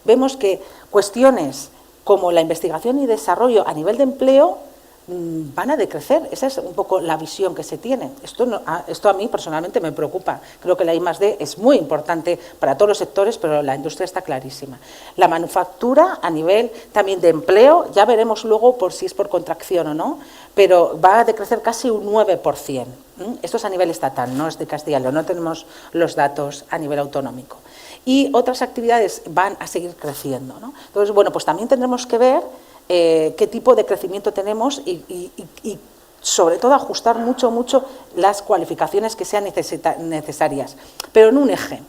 vemos que cuestiones como la investigación y desarrollo a nivel de empleo van a decrecer. Esa es un poco la visión que se tiene. Esto a mí personalmente me preocupa. Creo que la I+D es muy importante para todos los sectores, pero la industria está clarísima. La manufactura a nivel también de empleo, ya veremos luego por si es por contracción o no, pero va a decrecer casi un 9%. Esto es a nivel estatal, no es de Castilla y León, no tenemos los datos a nivel autonómico. Y otras actividades van a seguir creciendo, ¿no? Entonces, bueno, pues también tendremos que ver qué tipo de crecimiento tenemos y sobre todo ajustar mucho las cualificaciones que sean necesarias, pero en un eje,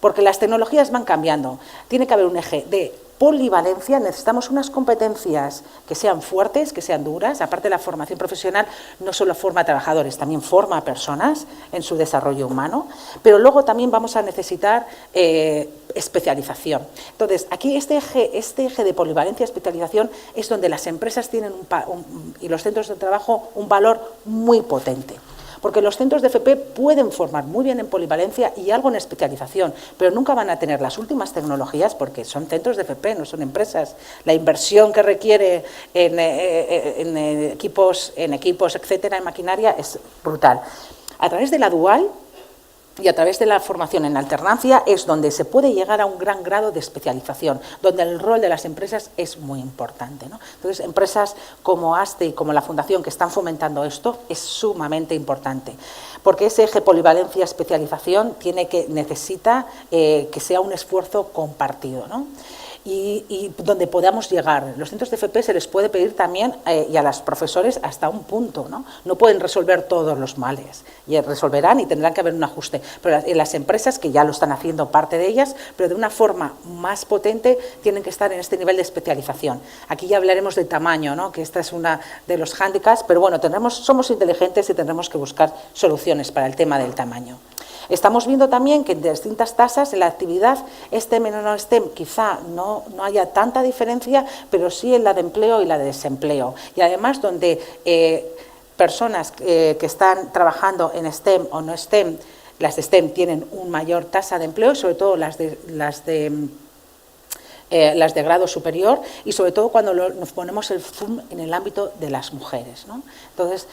porque las tecnologías van cambiando. Tiene que haber un eje de polivalencia, necesitamos unas competencias que sean fuertes, que sean duras. Aparte de la formación profesional, no solo forma a trabajadores, también forma a personas en su desarrollo humano, pero luego también vamos a necesitar especialización. Entonces, aquí este eje de polivalencia y especialización es donde las empresas tienen y los centros de trabajo un valor muy potente. Porque los centros de FP pueden formar muy bien en polivalencia y algo en especialización, pero nunca van a tener las últimas tecnologías porque son centros de FP, no son empresas. La inversión que requiere en equipos, etcétera, en maquinaria, es brutal. A través de la dual y a través de la formación en alternancia es donde se puede llegar a un gran grado de especialización, donde el rol de las empresas es muy importante, ¿no? Entonces, empresas como ASTE y como la Fundación que están fomentando esto es sumamente importante, porque ese eje polivalencia-especialización necesita que sea un esfuerzo compartido, ¿no? Y donde podamos llegar. Los centros de FP se les puede pedir también, y a los profesores hasta un punto, ¿no? No pueden resolver todos los males, y resolverán y tendrán que haber un ajuste. Pero en las empresas, que ya lo están haciendo parte de ellas, pero de una forma más potente, tienen que estar en este nivel de especialización. Aquí ya hablaremos de tamaño, ¿no? Que esta es una de los hándicaps, pero bueno, somos inteligentes y tendremos que buscar soluciones para el tema del tamaño. Estamos viendo también que en distintas tasas en la actividad STEM y no STEM quizá no haya tanta diferencia, pero sí en la de empleo y la de desempleo. Y además donde personas que están trabajando en STEM o no STEM, las de STEM tienen una mayor tasa de empleo, sobre todo las de grado superior, y sobre todo cuando nos ponemos el zoom en el ámbito de las mujeres, ¿no? Entonces,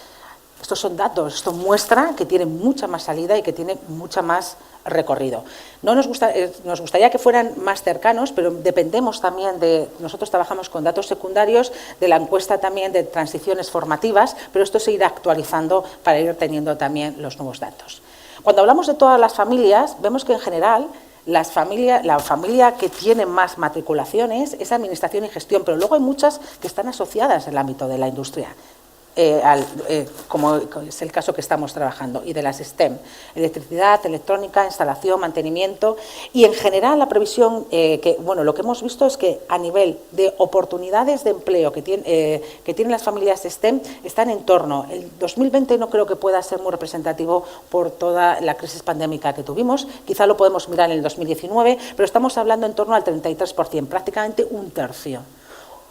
estos son datos, esto muestra que tiene mucha más salida y que tiene mucha más recorrido. Nos gustaría que fueran más cercanos, pero dependemos también nosotros trabajamos con datos secundarios, de la encuesta también de transiciones formativas, pero esto se irá actualizando para ir teniendo también los nuevos datos. Cuando hablamos de todas las familias, vemos que en general la familia que tiene más matriculaciones es administración y gestión, pero luego hay muchas que están asociadas en el ámbito de la industria. Como es el caso que estamos trabajando, y de las STEM, electricidad, electrónica, instalación, mantenimiento, y en general la previsión, lo que hemos visto es que a nivel de oportunidades de empleo que tienen las familias STEM están en torno, el 2020 no creo que pueda ser muy representativo por toda la crisis pandémica que tuvimos, quizá lo podemos mirar en el 2019, pero estamos hablando en torno al 33%, prácticamente un tercio.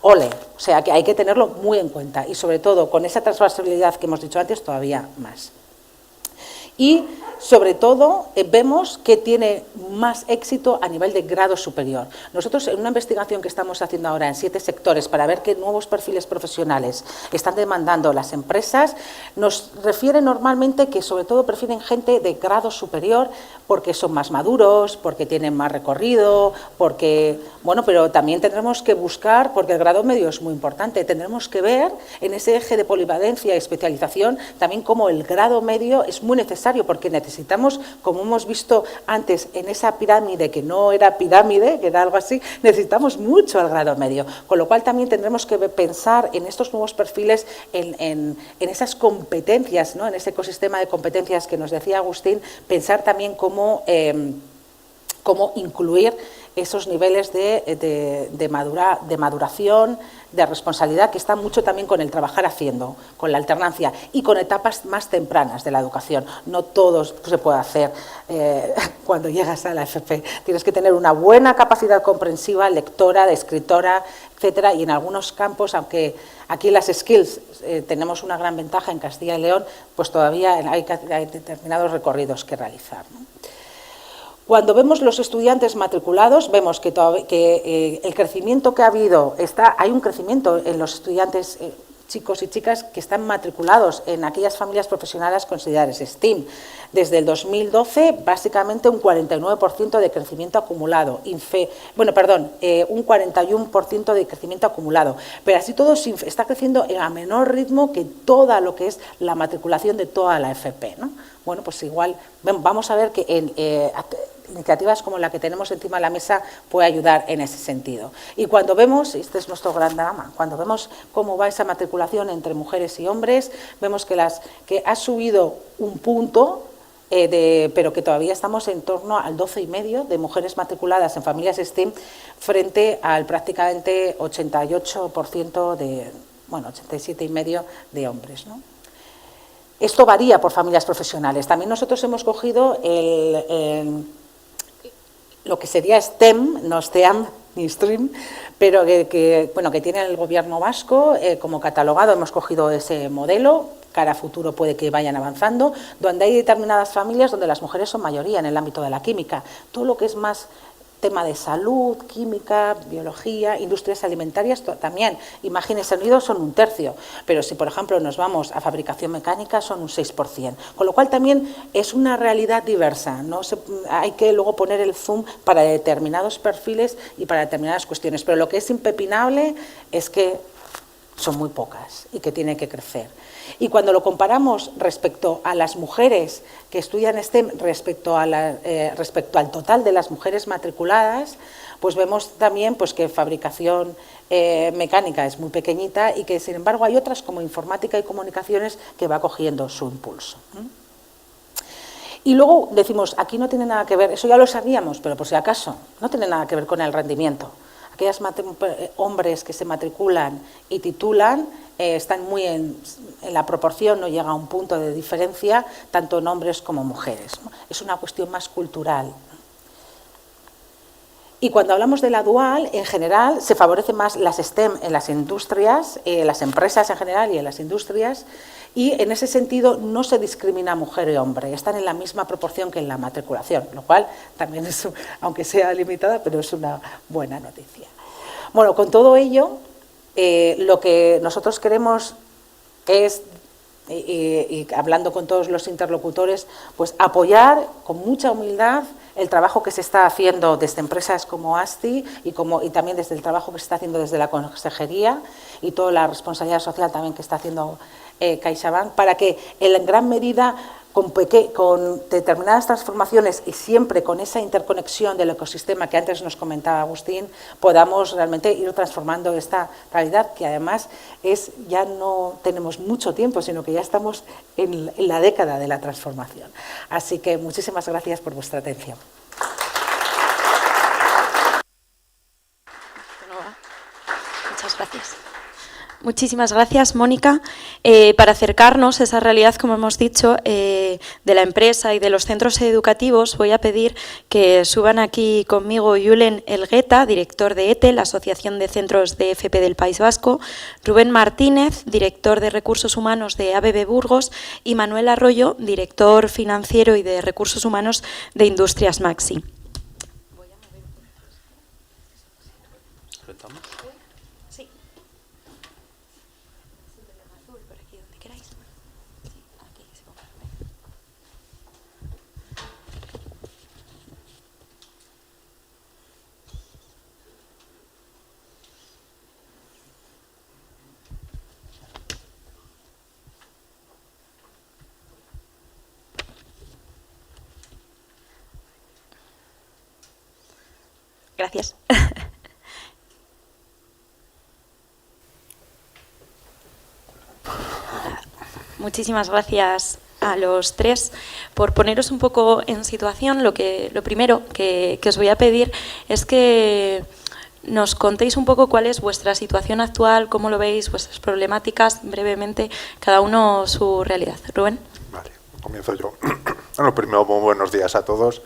Ole, o sea que hay que tenerlo muy en cuenta y sobre todo con esa transversalidad que hemos dicho antes todavía más. Y sobre todo vemos que tiene más éxito a nivel de grado superior. Nosotros en una investigación que estamos haciendo ahora en 7 sectores para ver qué nuevos perfiles profesionales están demandando las empresas, nos refieren normalmente que sobre todo prefieren gente de grado superior porque son más maduros, porque tienen más recorrido, pero también tendremos que buscar, porque el grado medio es muy importante, tendremos que ver en ese eje de polivalencia y especialización también cómo el grado medio es muy necesario, porque necesitamos, como hemos visto antes en esa pirámide que no era pirámide, que era algo así, necesitamos mucho al grado medio, con lo cual también tendremos que pensar en estos nuevos perfiles, en esas competencias, ¿no? En ese ecosistema de competencias que nos decía Agustín, pensar también cómo incluir esos niveles de maduración, de responsabilidad, que está mucho también con el trabajar haciendo, con la alternancia y con etapas más tempranas de la educación. No todo se puede hacer cuando llegas a la FP. Tienes que tener una buena capacidad comprensiva, lectora, de escritora, etcétera, y en algunos campos, aunque aquí las skills tenemos una gran ventaja en Castilla y León, pues todavía hay determinados recorridos que realizar, ¿no? Cuando vemos los estudiantes matriculados, vemos que el crecimiento que ha habido, hay un crecimiento en los estudiantes chicos y chicas que están matriculados en aquellas familias profesionales consideradas STEAM. Desde el 2012, básicamente un 49% de crecimiento acumulado. Un 41% de crecimiento acumulado. Pero así todo está creciendo a menor ritmo que toda lo que es la matriculación de toda la FP, ¿no? Bueno, pues igual vamos a ver que iniciativas como la que tenemos encima de la mesa puede ayudar en ese sentido. Y cuando vemos, este es nuestro gran drama, cuando vemos cómo va esa matriculación entre mujeres y hombres, vemos que ha subido un punto, pero que todavía estamos en torno al 12,5% de mujeres matriculadas en familias STEAM frente al prácticamente 88% 87,5% de hombres, ¿no? Esto varía por familias profesionales. También nosotros hemos cogido lo que sería STEM, no STEAM ni STREAM, pero que tiene el Gobierno vasco como catalogado. Hemos cogido ese modelo, cara a futuro puede que vayan avanzando, donde hay determinadas familias donde las mujeres son mayoría en el ámbito de la química. Todo lo que es más tema de salud, química, biología, industrias alimentarias también. Imágenes y sonido son 1/3, pero si por ejemplo nos vamos a fabricación mecánica son un 6%, con lo cual también es una realidad diversa, ¿no? Hay que luego poner el zoom para determinados perfiles y para determinadas cuestiones, pero lo que es impepinable es que son muy pocas y que tiene que crecer. Y cuando lo comparamos respecto a las mujeres que estudian STEM, respecto al total de las mujeres matriculadas, pues vemos también pues, que fabricación mecánica es muy pequeñita y que, sin embargo, hay otras como informática y comunicaciones que va cogiendo su impulso. Y luego decimos, aquí no tiene nada que ver, eso ya lo sabíamos, pero por si acaso, no tiene nada que ver con el rendimiento. Aquellos hombres que se matriculan y titulan están muy en la proporción, no llega a un punto de diferencia, tanto en hombres como mujeres, ¿no? Es una cuestión más cultural. Y cuando hablamos de la dual, en general, se favorece más las STEM en las industrias, las empresas en general y en las industrias, y en ese sentido no se discrimina mujer y hombre, están en la misma proporción que en la matriculación, lo cual también es, aunque sea limitada, pero es una buena noticia. Bueno, con todo ello, lo que nosotros queremos es, y hablando con todos los interlocutores, pues apoyar con mucha humildad el trabajo que se está haciendo desde empresas como ASTI y también desde el trabajo que se está haciendo desde la Consejería y toda la responsabilidad social también que está haciendo CaixaBank, para que en gran medida con determinadas transformaciones y siempre con esa interconexión del ecosistema que antes nos comentaba Agustín, podamos realmente ir transformando esta realidad que además ya no tenemos mucho tiempo, sino que ya estamos en la década de la transformación. Así que muchísimas gracias por vuestra atención. Muchas gracias. Muchísimas gracias, Mónica. Para acercarnos a esa realidad, como hemos dicho, de la empresa y de los centros educativos, voy a pedir que suban aquí conmigo Julen Elgueta, director de ETE, la Asociación de Centros de FP del País Vasco, Rubén Martínez, director de Recursos Humanos de ABB Burgos, y Manuel Arroyo, director financiero y de Recursos Humanos de Industrias Maxi. Gracias. Muchísimas gracias a los tres por poneros un poco en situación. Lo primero que os voy a pedir es que nos contéis un poco cuál es vuestra situación actual, cómo lo veis, vuestras problemáticas, brevemente, cada uno su realidad. Rubén. Vale, comienzo yo. Bueno, primero, muy buenos días a todos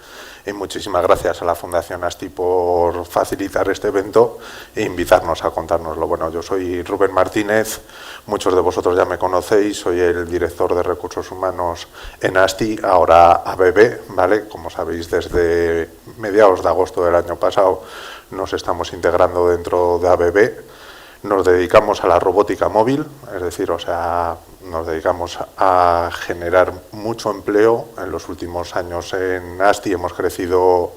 y muchísimas gracias a la Fundación ASTI por facilitar este evento e invitarnos a contárnoslo. Bueno, yo soy Rubén Martínez, muchos de vosotros ya me conocéis, soy el director de Recursos Humanos en ASTI, ahora ABB, ¿vale? Como sabéis, desde mediados de agosto del año pasado nos estamos integrando dentro de ABB. Nos dedicamos a la robótica móvil, es decir, o sea, nos dedicamos a generar mucho empleo. En los últimos años en ASTI hemos crecido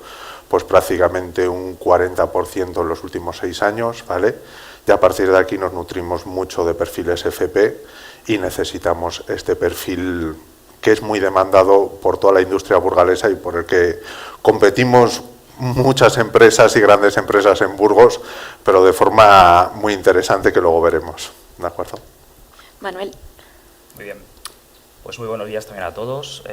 pues prácticamente un 40% en los últimos 6 años, ¿vale? Y a partir de aquí nos nutrimos mucho de perfiles FP y necesitamos este perfil que es muy demandado por toda la industria burgalesa y por el que competimos muchas empresas y grandes empresas en Burgos, pero de forma muy interesante que luego veremos. ¿De acuerdo? Manuel. Muy bien. Pues muy buenos días también a todos.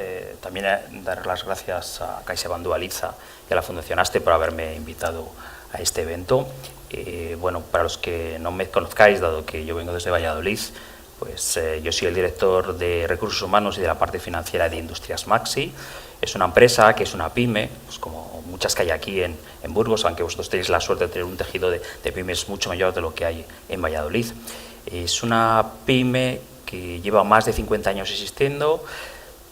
También dar las gracias a CaixaBank Dualitza y a la Fundación ASTE por haberme invitado a este evento. Bueno, para los que no me conozcáis, dado que yo vengo desde Valladolid, pues yo soy el director de Recursos Humanos y de la parte financiera de Industrias Maxi. Es una empresa que es una pyme, pues como muchas que hay aquí en Burgos, aunque vosotros tenéis la suerte de tener un tejido de pymes mucho mayor de lo que hay en Valladolid. Es una pyme que lleva más de 50 años existiendo,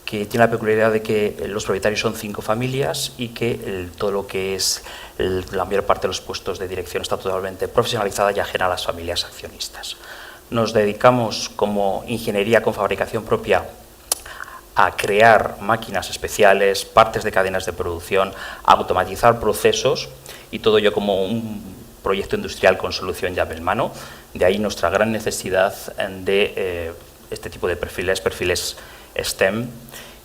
que tiene la peculiaridad de que los propietarios son 5 familias y que todo lo que es la mayor parte de los puestos de dirección está totalmente profesionalizada y ajena a las familias accionistas. Nos dedicamos como ingeniería con fabricación propia a crear máquinas especiales, partes de cadenas de producción, a automatizar procesos y todo ello como un proyecto industrial con solución llave en mano. De ahí nuestra gran necesidad de este tipo de perfiles STEM.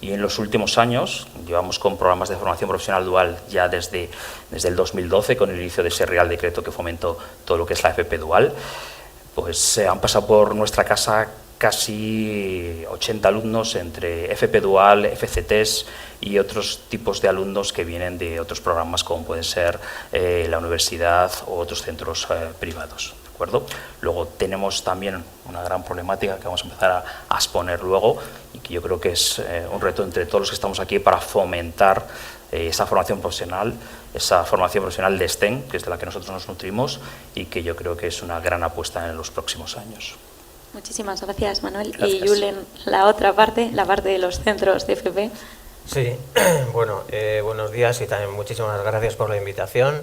Y en los últimos años llevamos con programas de formación profesional dual ya desde el 2012, con el inicio de ese Real Decreto que fomentó todo lo que es la FP dual. Pues han pasado por nuestra casa casi 80 alumnos entre FP dual, FCTs y otros tipos de alumnos que vienen de otros programas como pueden ser la universidad o otros centros privados. ¿De acuerdo? Luego tenemos también una gran problemática que vamos a empezar a exponer luego y que yo creo que es un reto entre todos los que estamos aquí para fomentar esa formación profesional de STEM, que es de la que nosotros nos nutrimos y que yo creo que es una gran apuesta en los próximos años. Muchísimas gracias, Manuel. Gracias. Y Julen, la otra parte, la parte de los centros de FP. Sí, bueno, buenos días y también muchísimas gracias por la invitación.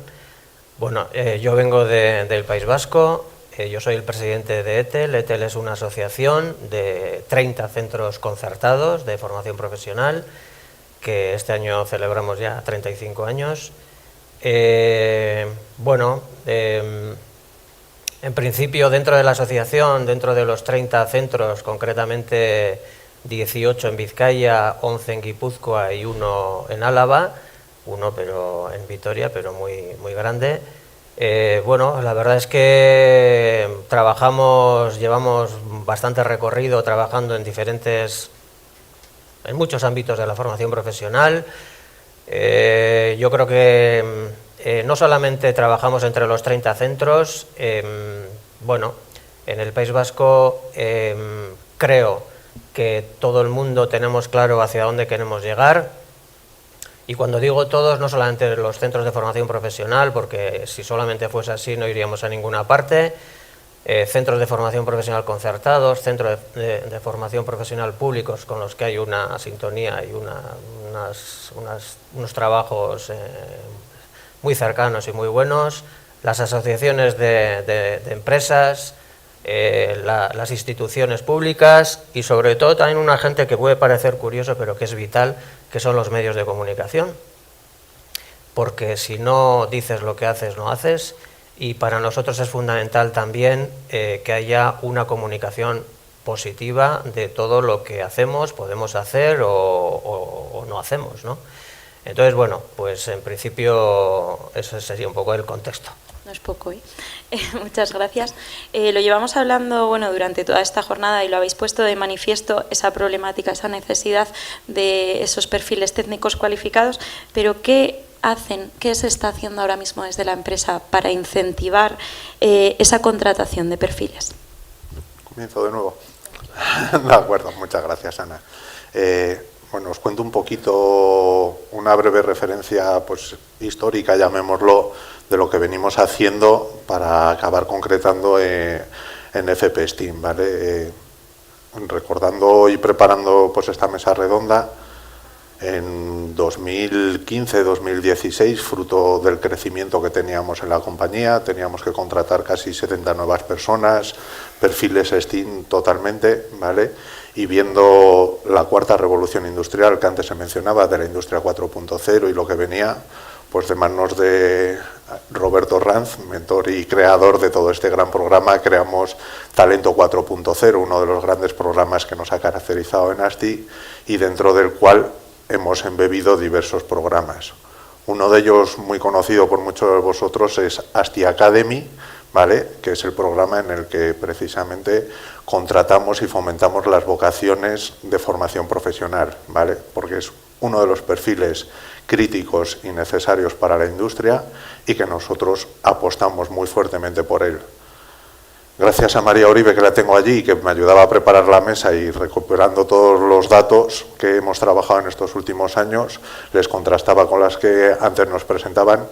Bueno, yo vengo del País Vasco, yo soy el presidente de ETEL. ETEL es una asociación de 30 centros concertados de formación profesional, que este año celebramos ya 35 años. Bueno, en principio dentro de la asociación, dentro de los 30 centros, concretamente 18 en Vizcaya, 11 en Guipúzcoa y 1 en Álava, uno pero en Vitoria, pero muy grande. Bueno, la verdad es que llevamos bastante recorrido trabajando en muchos ámbitos de la formación profesional. Yo creo que no solamente trabajamos entre los 30 centros, bueno, en el País Vasco creo que todo el mundo tenemos claro hacia dónde queremos llegar. Y cuando digo todos, no solamente los centros de formación profesional, porque si solamente fuese así no iríamos a ninguna parte, centros de formación profesional concertados, centros de formación profesional públicos con los que hay una sintonía y unos trabajos muy cercanos y muy buenos, las asociaciones de empresas, las instituciones públicas y sobre todo también un agente que puede parecer curioso pero que es vital, que son los medios de comunicación, porque si no dices lo que haces, no haces, y para nosotros es fundamental también que haya una comunicación positiva de todo lo que hacemos, podemos hacer o no hacemos, ¿no? Entonces, bueno, pues en principio ese sería un poco el contexto. No es poco, ¿eh? Muchas gracias. Lo llevamos hablando durante toda esta jornada y lo habéis puesto de manifiesto, esa problemática, esa necesidad de esos perfiles técnicos cualificados, pero ¿qué hacen, qué se está haciendo ahora mismo desde la empresa para incentivar esa contratación de perfiles? Comienzo de nuevo. De acuerdo, muchas gracias, Ana. Bueno, os cuento un poquito, una breve referencia pues, histórica, llamémoslo, de lo que venimos haciendo para acabar concretando en FP STEAM, ¿vale? Recordando y preparando pues, esta mesa redonda, En 2015-2016, fruto del crecimiento que teníamos en la compañía, teníamos que contratar casi 70 nuevas personas, perfiles STEAM totalmente, ¿vale? Y viendo la cuarta revolución industrial que antes se mencionaba, de la industria 4.0 y lo que venía, pues de manos de Roberto Ranz, mentor y creador de todo este gran programa, creamos Talento 4.0, uno de los grandes programas que nos ha caracterizado en ASTI y dentro del cual hemos embebido diversos programas. Uno de ellos, muy conocido por muchos de vosotros, es ASTI Academy, ¿vale? Que es el programa en el que precisamente contratamos y fomentamos las vocaciones de formación profesional, ¿vale? Porque es uno de los perfiles críticos y necesarios para la industria y que nosotros apostamos muy fuertemente por él. Gracias a María Uribe, que la tengo allí, que me ayudaba a preparar la mesa y recuperando todos los datos que hemos trabajado en estos últimos años, les contrastaba con las que antes nos presentaban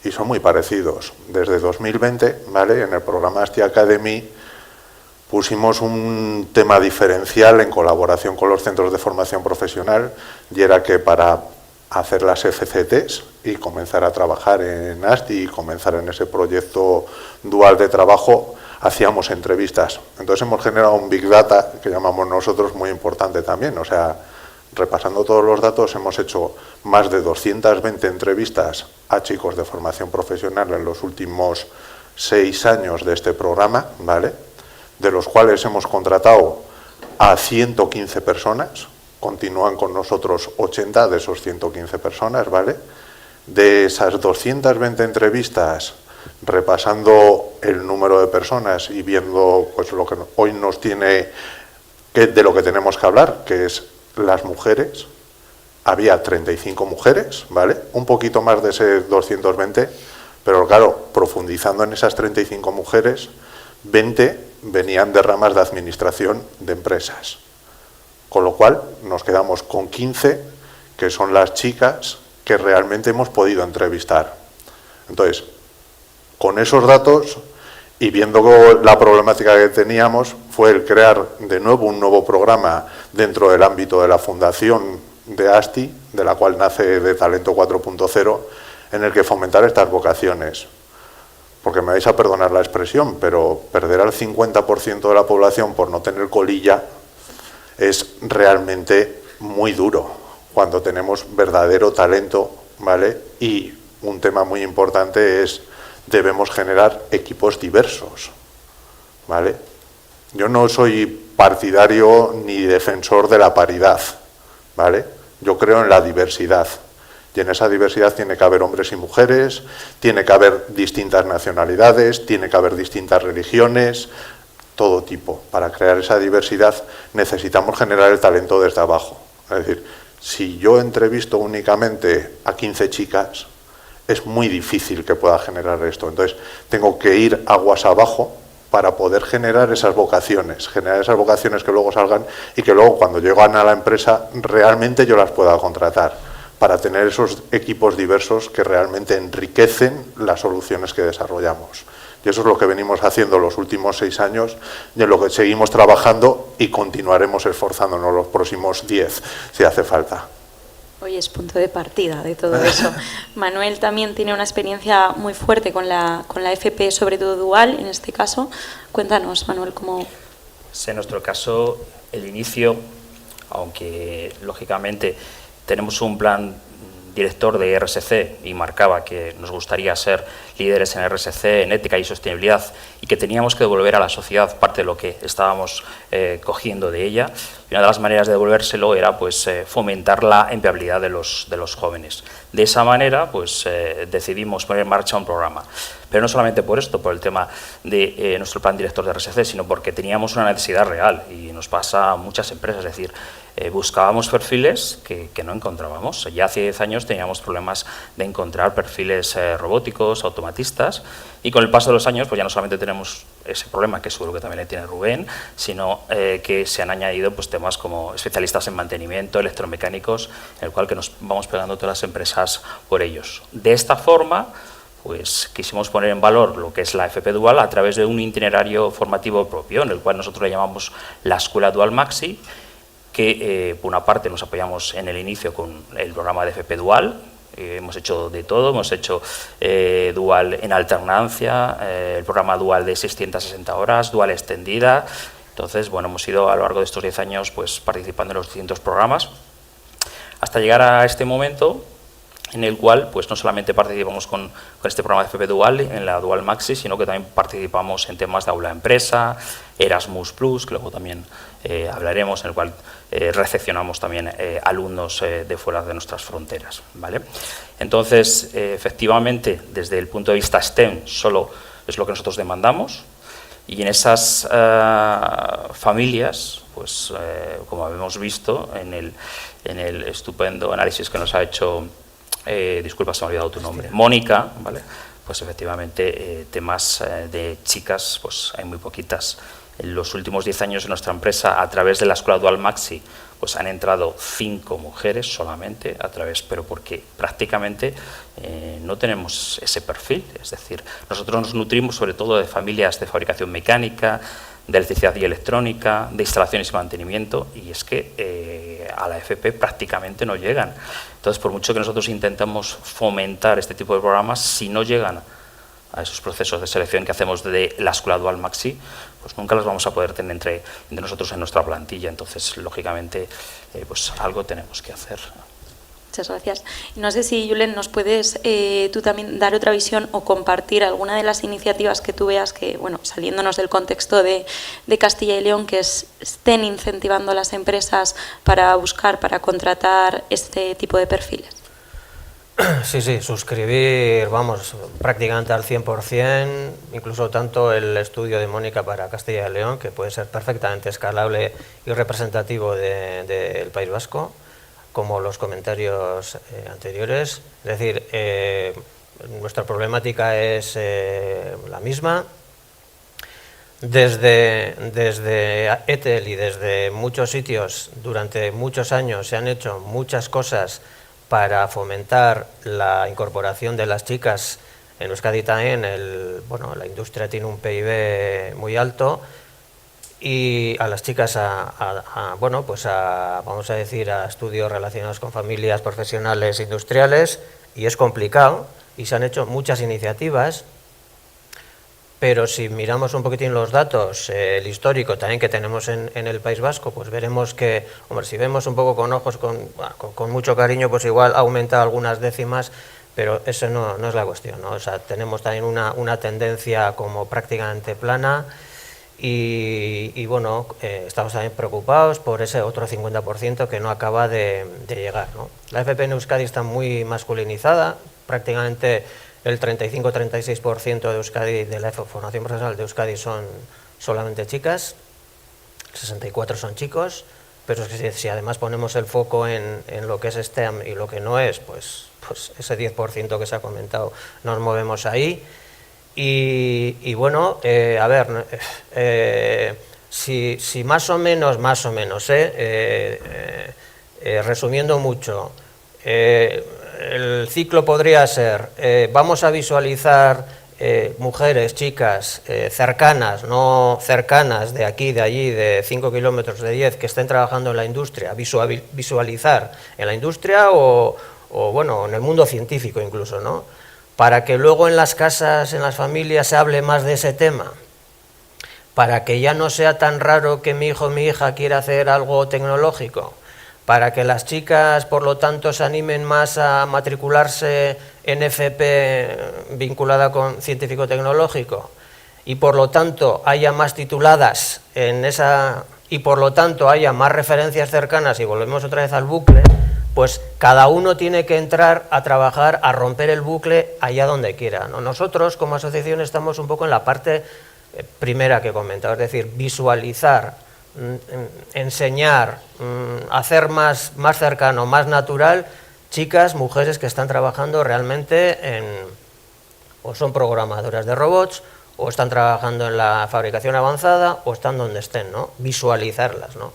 y son muy parecidos. Desde 2020, ¿vale? En el programa ASTI Academy pusimos un tema diferencial en colaboración con los centros de formación profesional y era que para hacer las FCTs y comenzar a trabajar en ASTI y comenzar en ese proyecto dual de trabajo, hacíamos entrevistas. Entonces hemos generado un Big Data, que llamamos nosotros, muy importante también. O sea, repasando todos los datos, hemos hecho más de 220 entrevistas a chicos de formación profesional en los últimos 6 años de este programa, ¿vale? De los cuales hemos contratado a 115 personas, continúan con nosotros 80 de esos 115 personas, ¿vale? De esas 220 entrevistas, repasando el número de personas y viendo pues lo que hoy nos tiene, de lo que tenemos que hablar, que es las mujeres, había 35 mujeres, ¿vale? Un poquito más de ese 220, pero claro, profundizando en esas 35 mujeres, 20 venían de ramas de administración de empresas. Con lo cual nos quedamos con 15, que son las chicas que realmente hemos podido entrevistar. Entonces, con esos datos y viendo la problemática que teníamos, fue el crear de nuevo un nuevo programa dentro del ámbito de la Fundación de ASTI, de la cual nace de Talento 4.0, en el que fomentar estas vocaciones. Porque me vais a perdonar la expresión, pero perder al 50% de la población por no tener colilla es realmente muy duro cuando tenemos verdadero talento, ¿vale? Y un tema muy importante es, debemos generar equipos diversos, ¿vale? Yo no soy partidario ni defensor de la paridad, ¿vale? Yo creo en la diversidad. Y en esa diversidad tiene que haber hombres y mujeres, tiene que haber distintas nacionalidades, tiene que haber distintas religiones, todo tipo. Para crear esa diversidad necesitamos generar el talento desde abajo. Es decir, si yo entrevisto únicamente a 15 chicas, es muy difícil que pueda generar esto. Entonces, tengo que ir aguas abajo para poder generar esas vocaciones que luego salgan y que luego cuando llegan a la empresa realmente yo las pueda contratar, para tener esos equipos diversos que realmente enriquecen las soluciones que desarrollamos. Y eso es lo que venimos haciendo los últimos 6 años y en lo que seguimos trabajando y continuaremos esforzándonos los próximos 10, si hace falta. Hoy es punto de partida de todo eso. Manuel también tiene una experiencia muy fuerte con la FP, sobre todo dual, en este caso. Cuéntanos, Manuel, cómo... En nuestro caso, el inicio, aunque lógicamente tenemos un plan director de RSC y marcaba que nos gustaría ser líderes en RSC, en ética y sostenibilidad, y que teníamos que devolver a la sociedad parte de lo que estábamos cogiendo de ella. Y una de las maneras de devolvérselo era pues, fomentar la empleabilidad de los jóvenes. De esa manera pues, decidimos poner en marcha un programa. Pero no solamente por esto, por el tema de nuestro plan director de RSC, sino porque teníamos una necesidad real y nos pasa a muchas empresas. Es decir, buscábamos perfiles que no encontrábamos. Ya hace 10 años teníamos problemas de encontrar perfiles robóticos, automatistas, y con el paso de los años pues ya no solamente tenemos ese problema, que seguro que también le tiene Rubén, sino que se han añadido pues, temas como especialistas en mantenimiento, electromecánicos, en el cual que nos vamos pegando todas las empresas por ellos. De esta forma, pues quisimos poner en valor lo que es la FP Dual a través de un itinerario formativo propio, en el cual nosotros le llamamos la Escuela Dual Maxi, que por una parte nos apoyamos en el inicio con el programa de FP Dual. Hemos hecho de todo, hemos hecho dual en alternancia, el programa dual de 660 horas, dual extendida. Entonces, bueno, hemos ido a lo largo de estos 10 años pues, participando en los distintos programas, hasta llegar a este momento en el cual pues, no solamente participamos con este programa de FP Dual, en la Dual Maxi, sino que también participamos en temas de aula empresa, Erasmus Plus, que luego también hablaremos, en el cual recepcionamos también alumnos de fuera de nuestras fronteras, ¿vale? Entonces, efectivamente, desde el punto de vista STEM, solo es lo que nosotros demandamos, y en esas familias, pues como hemos visto en el estupendo análisis que nos ha hecho, disculpa, se me ha olvidado tu nombre, Mónica, ¿vale? Pues efectivamente temas de chicas, pues hay muy poquitas. En los últimos 10 años en nuestra empresa, a través de la Escuela Dual Maxi, pues han entrado 5 mujeres solamente, pero porque prácticamente no tenemos ese perfil. Es decir, nosotros nos nutrimos sobre todo de familias de fabricación mecánica, de electricidad y electrónica, de instalaciones y mantenimiento, y es que a la FP prácticamente no llegan. Entonces, por mucho que nosotros intentamos fomentar este tipo de programas, si no llegan a esos procesos de selección que hacemos de la Escuela Dual Maxi, pues nunca los vamos a poder tener entre nosotros en nuestra plantilla. Entonces, lógicamente, pues algo tenemos que hacer. Muchas gracias. No sé si, Julen, nos puedes tú también dar otra visión o compartir alguna de las iniciativas que tú veas que, bueno, saliéndonos del contexto de Castilla y León, que estén incentivando a las empresas para buscar, para contratar este tipo de perfiles. Sí, suscribir, vamos, prácticamente al 100%, incluso tanto el estudio de Mónica para Castilla y León, que puede ser perfectamente escalable y representativo del País Vasco, como los comentarios anteriores. Es decir, nuestra problemática es la misma. Desde ETEL y desde muchos sitios, durante muchos años, se han hecho muchas cosas para fomentar la incorporación de las chicas. En Euskadi también la industria tiene un PIB muy alto, y a las chicas vamos a decir, a estudios relacionados con familias profesionales industriales, y es complicado, y se han hecho muchas iniciativas. Pero si miramos un poquitín los datos, el histórico también que tenemos en el País Vasco, pues veremos que, hombre, si vemos un poco con ojos, con mucho cariño, pues igual ha aumentado algunas décimas, pero eso no es la cuestión, ¿no? O sea, tenemos también una tendencia como prácticamente plana, y bueno, estamos también preocupados por ese otro 50% que no acaba de llegar, ¿no? La FP en Euskadi está muy masculinizada, prácticamente el 35-36% de Euskadi, de la formación profesional de Euskadi, son solamente chicas, 64 son chicos, pero es que si además ponemos el foco en lo que es STEM y lo que no es, pues ese 10% que se ha comentado, nos movemos ahí. Y bueno, a ver, si más o menos, resumiendo mucho, el ciclo podría ser, vamos a visualizar mujeres, chicas cercanas, no cercanas, de aquí, de allí, de 5 kilómetros, de 10, que estén trabajando en la industria, visualizar en la industria o bueno, en el mundo científico incluso, ¿no? Para que luego en las casas, en las familias, se hable más de ese tema, para que ya no sea tan raro que mi hijo o mi hija quiera hacer algo tecnológico, para que las chicas, por lo tanto, se animen más a matricularse en FP vinculada con científico-tecnológico, y por lo tanto haya más tituladas en esa, y por lo tanto haya más referencias cercanas, y volvemos otra vez al bucle, pues cada uno tiene que entrar a trabajar, a romper el bucle allá donde quiera, ¿no? Nosotros como asociación estamos un poco en la parte primera que he comentado, es decir, visualizar, enseñar, hacer más cercano, más natural, chicas, mujeres que están trabajando realmente o son programadoras de robots, o están trabajando en la fabricación avanzada, o están donde estén, ¿no? Visualizarlas, ¿no?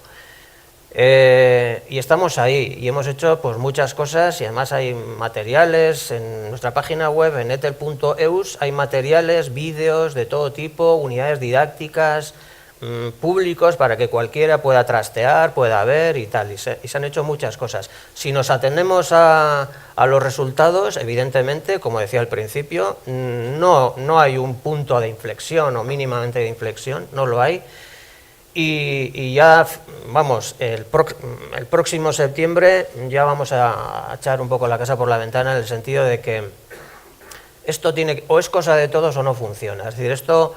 Y estamos ahí, y hemos hecho pues muchas cosas, y además hay materiales en nuestra página web, en etel.eus, hay materiales, vídeos de todo tipo, unidades didácticas, públicos para que cualquiera pueda trastear, pueda ver y tal, y se han hecho muchas cosas. Si nos atendemos a los resultados, evidentemente, como decía al principio, no hay un punto de inflexión o mínimamente de inflexión, no lo hay, y ya, vamos, el próximo septiembre ya vamos a echar un poco la casa por la ventana en el sentido de que esto o es cosa de todos o no funciona, es decir, esto...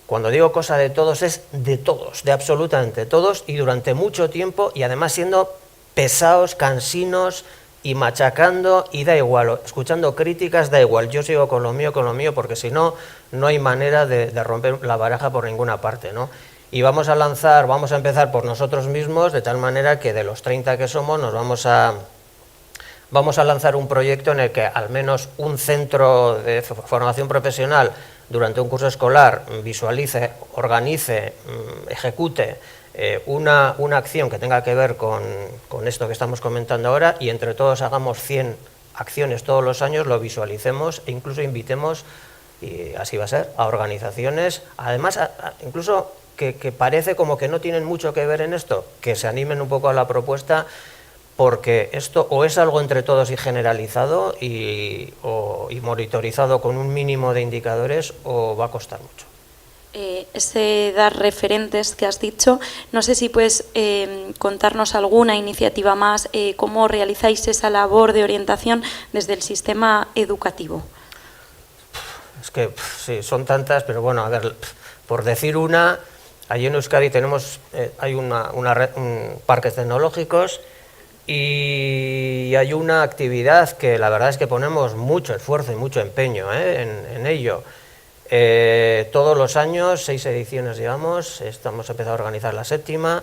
Cuando digo cosa de todos, es de todos, de absolutamente todos, y durante mucho tiempo, y además siendo pesados, cansinos y machacando, y da igual, escuchando críticas, da igual, yo sigo con lo mío, porque si no, no hay manera de romper la baraja por ninguna parte, ¿no? Y vamos a empezar por nosotros mismos, de tal manera que de los 30 que somos, nos vamos a lanzar un proyecto en el que al menos un centro de formación profesional durante un curso escolar visualice, organice, ejecute una acción que tenga que ver con esto que estamos comentando ahora, y entre todos hagamos 100 acciones todos los años, lo visualicemos e incluso invitemos, y así va a ser, a organizaciones, además incluso que parece como que no tienen mucho que ver en esto, que se animen un poco a la propuesta, porque esto o es algo entre todos y generalizado y monitorizado con un mínimo de indicadores, o va a costar mucho. Ese dar referentes que has dicho, no sé si puedes contarnos alguna iniciativa más, cómo realizáis esa labor de orientación desde el sistema educativo. Es que sí, son tantas, pero bueno, a ver, por decir una, allí en Euskadi hay una red, parques tecnológicos, y hay una actividad que la verdad es que ponemos mucho esfuerzo y mucho empeño en ello. Todos los años, 6 ediciones llevamos, hemos empezado a organizar la 7ª,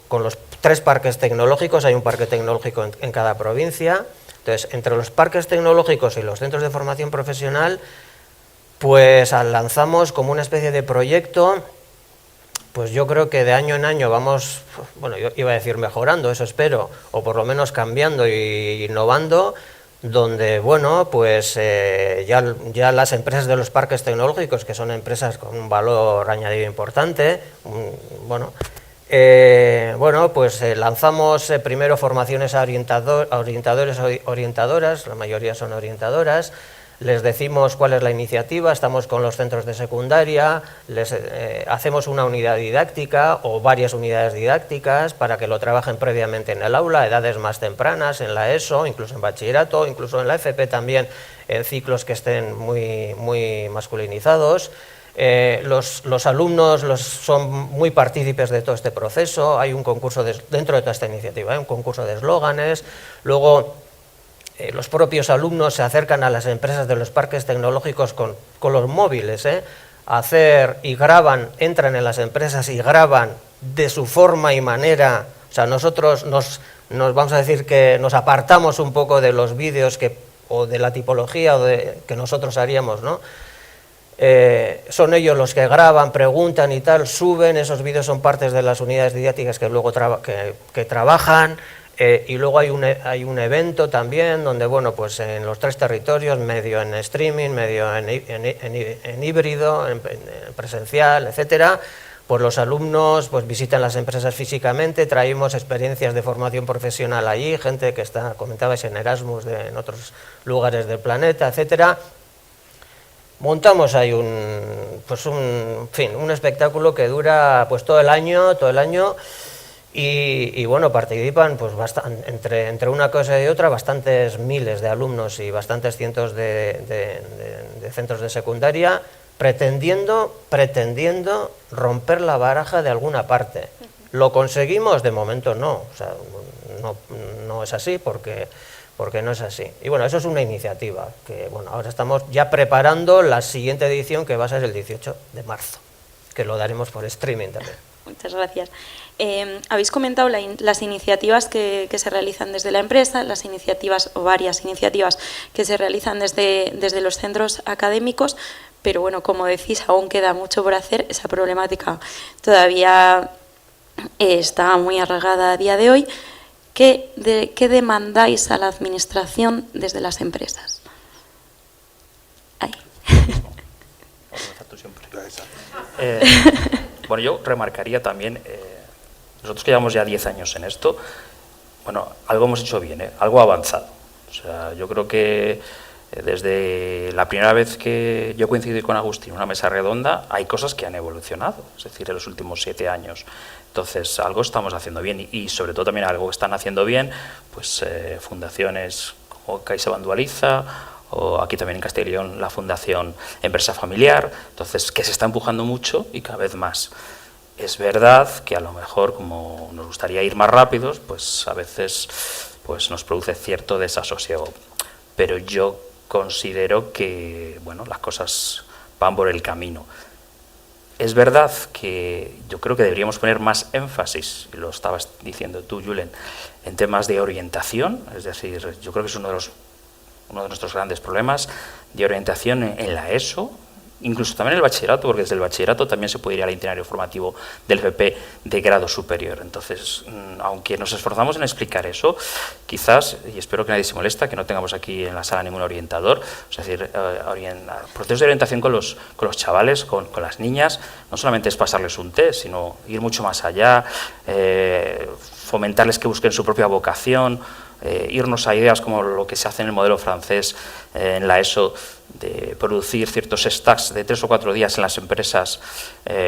con los 3 parques tecnológicos, hay un parque tecnológico en cada provincia. Entonces, entre los parques tecnológicos y los centros de formación profesional, pues lanzamos como una especie de proyecto. Pues yo creo que de año en año vamos, bueno, yo iba a decir mejorando, eso espero, o por lo menos cambiando e innovando, donde, bueno, pues ya las empresas de los parques tecnológicos, que son empresas con un valor añadido importante, pues lanzamos primero formaciones a orientadores, orientadoras, la mayoría son orientadoras. Les decimos cuál es la iniciativa, estamos con los centros de secundaria, les hacemos una unidad didáctica o varias unidades didácticas para que lo trabajen previamente en el aula, a edades más tempranas, en la ESO, incluso en bachillerato, incluso en la FP también, en ciclos que estén muy masculinizados. Los alumnos son muy partícipes de todo este proceso, hay un concurso dentro de toda esta iniciativa, hay un concurso de eslóganes, luego... los propios alumnos se acercan a las empresas de los parques tecnológicos con los móviles, y graban, entran en las empresas y graban de su forma y manera. O sea, nosotros nos vamos a decir que nos apartamos un poco de los vídeos o de la tipología que nosotros haríamos, ¿no? Son ellos los que graban, preguntan y tal, suben, esos vídeos son partes de las unidades didácticas que luego que trabajan. Y luego hay un evento también donde, bueno, pues en los 3 territorios, medio en streaming, medio en híbrido, en presencial, etcétera, pues los alumnos pues visitan las empresas físicamente, traemos experiencias de formación profesional allí, gente que comentabais en Erasmus, en otros lugares del planeta, etcétera. Montamos ahí un espectáculo que dura pues todo el año. Y bueno, participan pues entre una cosa y otra bastantes miles de alumnos y bastantes cientos de centros de secundaria, pretendiendo romper la baraja de alguna parte. ¿Lo conseguimos? De momento no, o sea, no es así porque no es así. Y bueno, eso es una iniciativa que, bueno, ahora estamos ya preparando la siguiente edición, que va a ser el 18 de marzo, que lo daremos por streaming también. Muchas gracias. Habéis comentado las iniciativas que se realizan desde la empresa, las iniciativas o varias iniciativas que se realizan desde los centros académicos, pero bueno, como decís, aún queda mucho por hacer. Esa problemática todavía está muy arraigada a día de hoy. ¿Qué demandáis a la administración desde las empresas? Ahí. Bueno, yo remarcaría también, nosotros que llevamos ya 10 años en esto, bueno, algo hemos hecho bien, algo avanzado. O sea, yo creo que desde la primera vez que yo coincidí con Agustín en una mesa redonda, hay cosas que han evolucionado, es decir, en los últimos 7 años. Entonces, algo estamos haciendo bien y sobre todo también algo que están haciendo bien, pues fundaciones como Caixa Bandualiza, o aquí también en Castilla y León la Fundación Empresa Familiar, entonces que se está empujando mucho y cada vez más. Es verdad que a lo mejor, como nos gustaría ir más rápidos, pues a veces pues nos produce cierto desasosiego, pero yo considero que bueno, las cosas van por el camino. Es verdad que yo creo que deberíamos poner más énfasis, lo estabas diciendo tú, Julen, en temas de orientación, es decir, yo creo que es uno de nuestros grandes problemas de orientación en la ESO, incluso también en el bachillerato, porque desde el bachillerato también se puede ir al itinerario formativo del FP de grado superior. Entonces, aunque nos esforzamos en explicar eso, quizás, y espero que nadie se molesta, que no tengamos aquí en la sala ningún orientador, es decir, procesos de orientación con los chavales, con las niñas, no solamente es pasarles un test, sino ir mucho más allá, fomentarles que busquen su propia vocación, irnos a ideas como lo que se hace en el modelo francés en la ESO, de producir ciertos stacks de 3 o 4 días en las empresas,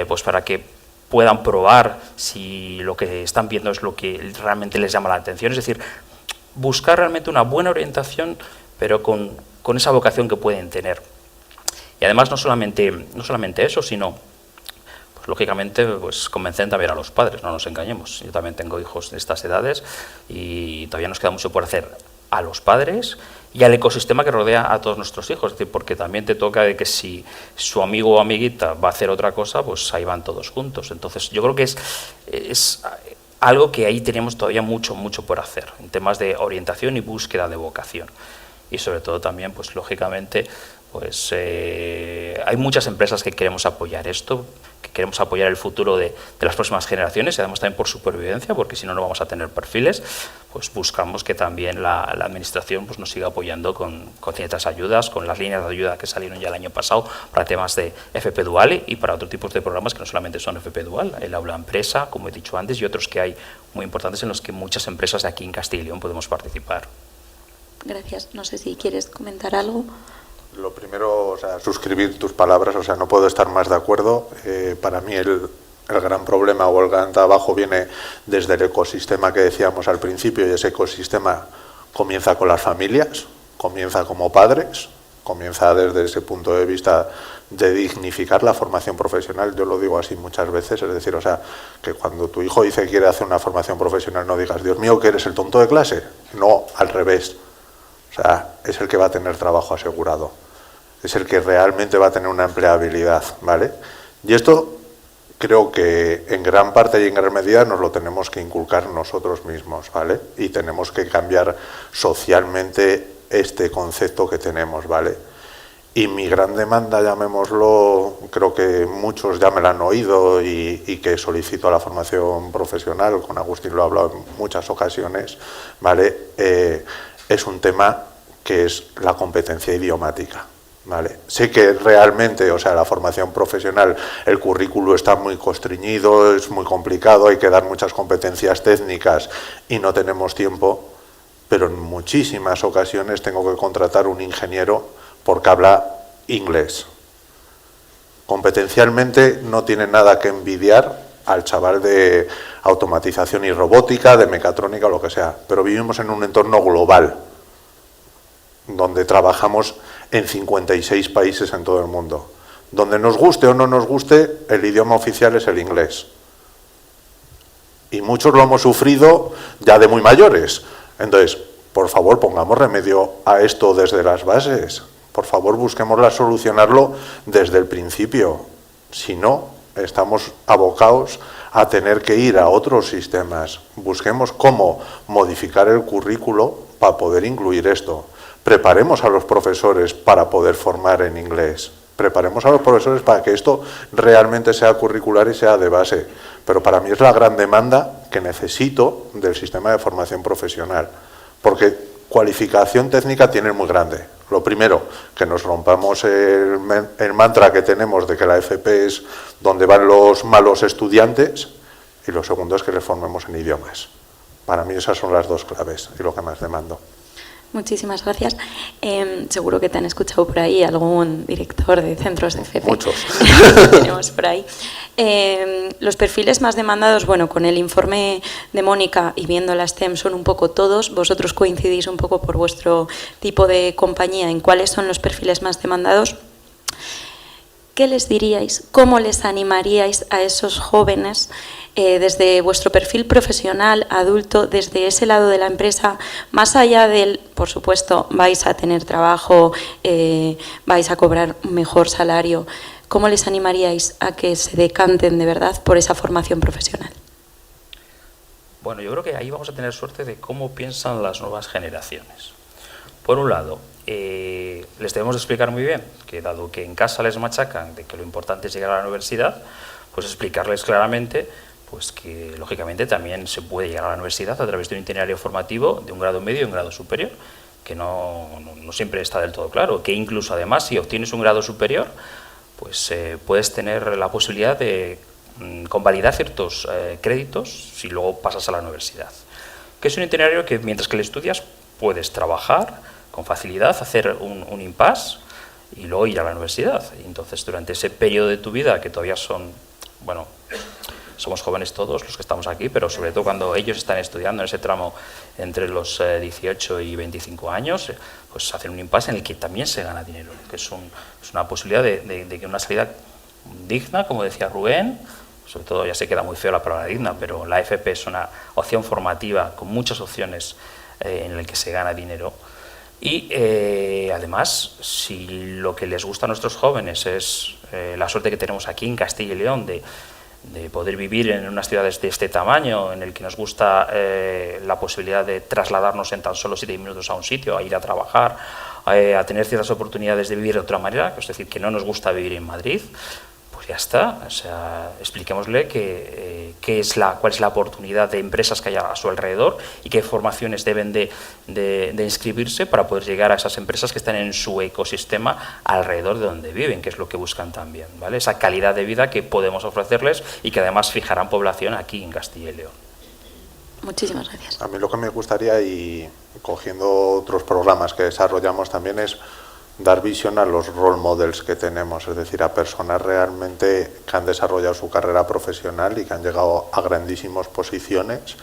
pues para que puedan probar si lo que están viendo es lo que realmente les llama la atención. Es decir, buscar realmente una buena orientación, pero con esa vocación que pueden tener. Y además no solamente eso, sino pues, lógicamente pues, convencer también a los padres, no nos engañemos. Yo también tengo hijos de estas edades y todavía nos queda mucho por hacer a los padres y al ecosistema que rodea a todos nuestros hijos, es decir, porque también te toca de que si su amigo o amiguita va a hacer otra cosa, pues ahí van todos juntos. Entonces yo creo que es algo que ahí tenemos todavía mucho por hacer, en temas de orientación y búsqueda de vocación. Y sobre todo también, pues lógicamente, pues hay muchas empresas que queremos apoyar esto, que queremos apoyar el futuro de las próximas generaciones y además también por supervivencia, porque si no, no vamos a tener perfiles, pues buscamos que también la administración pues, nos siga apoyando con ciertas ayudas, con las líneas de ayuda que salieron ya el año pasado para temas de FP Dual y para otros tipos de programas que no solamente son FP Dual, el aula empresa, como he dicho antes, y otros que hay muy importantes en los que muchas empresas de aquí en Castilla y León podemos participar. Gracias. No sé si quieres comentar algo. Lo primero, o sea, suscribir tus palabras, o sea, no puedo estar más de acuerdo. Para mí el gran problema o el gran trabajo viene desde el ecosistema que decíamos al principio, y ese ecosistema comienza con las familias, comienza como padres, comienza desde ese punto de vista de dignificar la formación profesional. Yo lo digo así muchas veces, es decir, o sea, que cuando tu hijo dice que quiere hacer una formación profesional no digas, Dios mío, que eres el tonto de clase. No, al revés. O sea, es el que va a tener trabajo asegurado, es el que realmente va a tener una empleabilidad, ¿vale? Y esto creo que en gran parte y en gran medida nos lo tenemos que inculcar nosotros mismos, ¿vale? Y tenemos que cambiar socialmente este concepto que tenemos, ¿vale? Y mi gran demanda, llamémoslo, creo que muchos ya me la han oído y que solicito a la formación profesional, con Agustín lo he hablado en muchas ocasiones, ¿vale? Es un tema que es la competencia idiomática, ¿vale? Sé que realmente, o sea, la formación profesional, el currículo está muy constreñido, es muy complicado, hay que dar muchas competencias técnicas y no tenemos tiempo, pero en muchísimas ocasiones tengo que contratar un ingeniero porque habla inglés. Competencialmente no tiene nada que envidiar al chaval de automatización y robótica, de mecatrónica o lo que sea, pero vivimos en un entorno global, donde trabajamos en 56 países en todo el mundo. Donde nos guste o no nos guste, el idioma oficial es el inglés. Y muchos lo hemos sufrido ya de muy mayores. Entonces, por favor, pongamos remedio a esto desde las bases. Por favor, busquemos solucionarlo desde el principio. Si no, estamos abocados a tener que ir a otros sistemas. Busquemos cómo modificar el currículo para poder incluir esto. Preparemos a los profesores para poder formar en inglés. Preparemos a los profesores para que esto realmente sea curricular y sea de base. Pero para mí es la gran demanda que necesito del sistema de formación profesional. Porque cualificación técnica tienen muy grande. Lo primero, que nos rompamos el mantra que tenemos de que la FP es donde van los malos estudiantes, y lo segundo es que les formemos en idiomas. Para mí esas son las dos claves y lo que más demando. Muchísimas gracias. Seguro que te han escuchado por ahí algún director de centros de FP. Muchos. Tenemos por ahí. Los perfiles más demandados, bueno, con el informe de Mónica y viendo la STEM son un poco todos. Vosotros coincidís un poco por vuestro tipo de compañía en cuáles son los perfiles más demandados. ¿Qué les diríais? ¿Cómo les animaríais a esos jóvenes desde vuestro perfil profesional, adulto, desde ese lado de la empresa, más allá del, por supuesto, vais a tener trabajo, vais a cobrar un mejor salario? ¿Cómo les animaríais a que se decanten de verdad por esa formación profesional? Bueno, yo creo que ahí vamos a tener suerte de cómo piensan las nuevas generaciones. Por un lado, les debemos explicar muy bien que, dado que en casa les machacan de que lo importante es llegar a la universidad, pues explicarles claramente pues que, lógicamente, también se puede llegar a la universidad a través de un itinerario formativo de un grado medio y un grado superior, que no siempre está del todo claro, que incluso, además, si obtienes un grado superior, pues puedes tener la posibilidad de convalidar ciertos créditos si luego pasas a la universidad. Que es un itinerario que, mientras que le estudias, puedes trabajar con facilidad, hacer un impasse y luego ir a la universidad. Y entonces, durante ese periodo de tu vida, que todavía son, bueno, somos jóvenes todos los que estamos aquí, pero sobre todo cuando ellos están estudiando en ese tramo entre los 18 y 25 años, pues hacen un impasse en el que también se gana dinero, que es una posibilidad de que una salida digna, como decía Rubén. Sobre todo, ya sé que era muy feo la palabra digna, pero la FP es una opción formativa con muchas opciones en el que se gana dinero. Y además, si lo que les gusta a nuestros jóvenes es la suerte que tenemos aquí en Castilla y León de poder vivir en unas ciudades de este tamaño, en el que nos gusta la posibilidad de trasladarnos en tan solo 7 minutos a un sitio, a ir a trabajar, a tener ciertas oportunidades de vivir de otra manera, es decir, que no nos gusta vivir en Madrid, pues ya está. O sea, expliquémosle cuál es la oportunidad de empresas que hay a su alrededor y qué formaciones deben de inscribirse para poder llegar a esas empresas que están en su ecosistema alrededor de donde viven, que es lo que buscan también, ¿vale? Esa calidad de vida que podemos ofrecerles y que además fijarán población aquí en Castilla y León. Muchísimas gracias. A mí lo que me gustaría, y cogiendo otros programas que desarrollamos también, es dar visión a los role models que tenemos, es decir, a personas realmente que han desarrollado su carrera profesional y que han llegado a grandísimas posiciones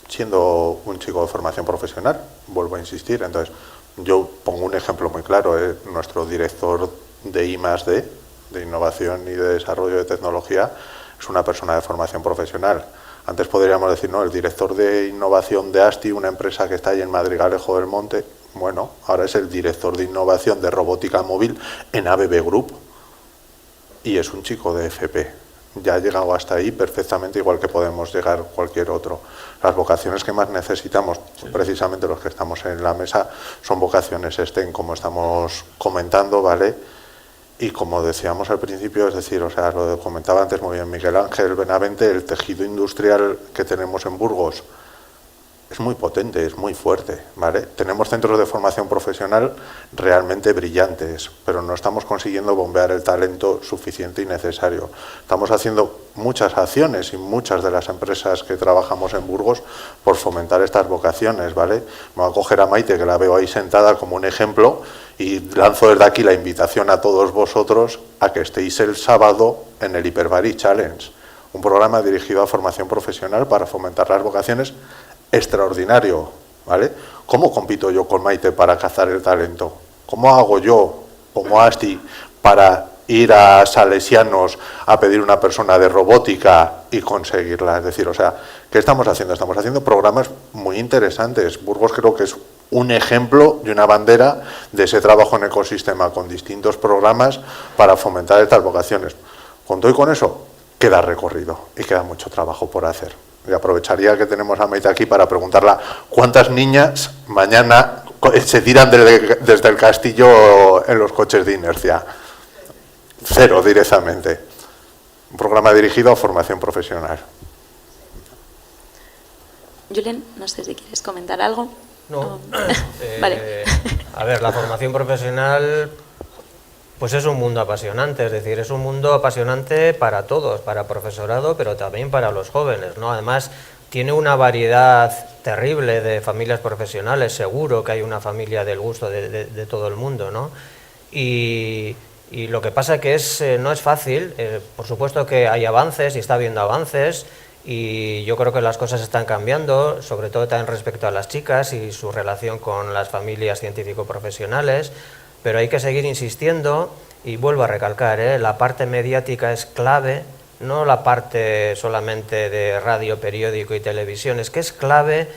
siendo un chico de formación profesional, vuelvo a insistir. Entonces, yo pongo un ejemplo muy claro, nuestro director de I+D, de Innovación y de Desarrollo de Tecnología, es una persona de formación profesional. Antes podríamos decir, no, el director de innovación de ASTI, una empresa que está ahí en Madrigalejo del Monte, bueno, ahora es el director de innovación de robótica móvil en ABB Group y es un chico de FP. Ya ha llegado hasta ahí perfectamente, igual que podemos llegar cualquier otro. Las vocaciones que más necesitamos, precisamente los que estamos en la mesa, son vocaciones STEM, como estamos comentando, ¿vale? Y como decíamos al principio, es decir, o sea, lo comentaba antes muy bien Miguel Ángel Benavente, el tejido industrial que tenemos en Burgos es muy potente, es muy fuerte, ¿vale? Tenemos centros de formación profesional realmente brillantes, pero no estamos consiguiendo bombear el talento suficiente y necesario. Estamos haciendo muchas acciones y muchas de las empresas que trabajamos en Burgos por fomentar estas vocaciones, ¿vale? Me voy a coger a Maite, que la veo ahí sentada como un ejemplo, y lanzo desde aquí la invitación a todos vosotros a que estéis el sábado en el Hyperbaric Challenge, un programa dirigido a formación profesional para fomentar las vocaciones extraordinario, ¿vale? ¿Cómo compito yo con Maite para cazar el talento? ¿Cómo hago yo, como ASTI, para ir a Salesianos a pedir una persona de robótica y conseguirla? Es decir, o sea, ¿qué estamos haciendo? Estamos haciendo programas muy interesantes. Burgos creo que es un ejemplo y una bandera de ese trabajo en ecosistema con distintos programas para fomentar estas vocaciones. Con todo y con eso, queda recorrido y queda mucho trabajo por hacer. Y aprovecharía que tenemos a Maite aquí para preguntarla cuántas niñas mañana se tiran desde el castillo en los coches de inercia. 0 directamente. Un programa dirigido a formación profesional. Julen, no sé si quieres comentar algo. No. Vale. A ver, la formación profesional pues es un mundo apasionante, es decir, es un mundo apasionante para todos, para profesorado, pero también para los jóvenes, ¿no? Además, tiene una variedad terrible de familias profesionales, seguro que hay una familia del gusto de todo el mundo, ¿no? Y lo que pasa que no es fácil, por supuesto que hay avances y está habiendo avances, y yo creo que las cosas están cambiando, sobre todo también respecto a las chicas y su relación con las familias científico-profesionales, pero hay que seguir insistiendo y vuelvo a recalcar, la parte mediática es clave, no la parte solamente de radio, periódico y televisión, es que es clave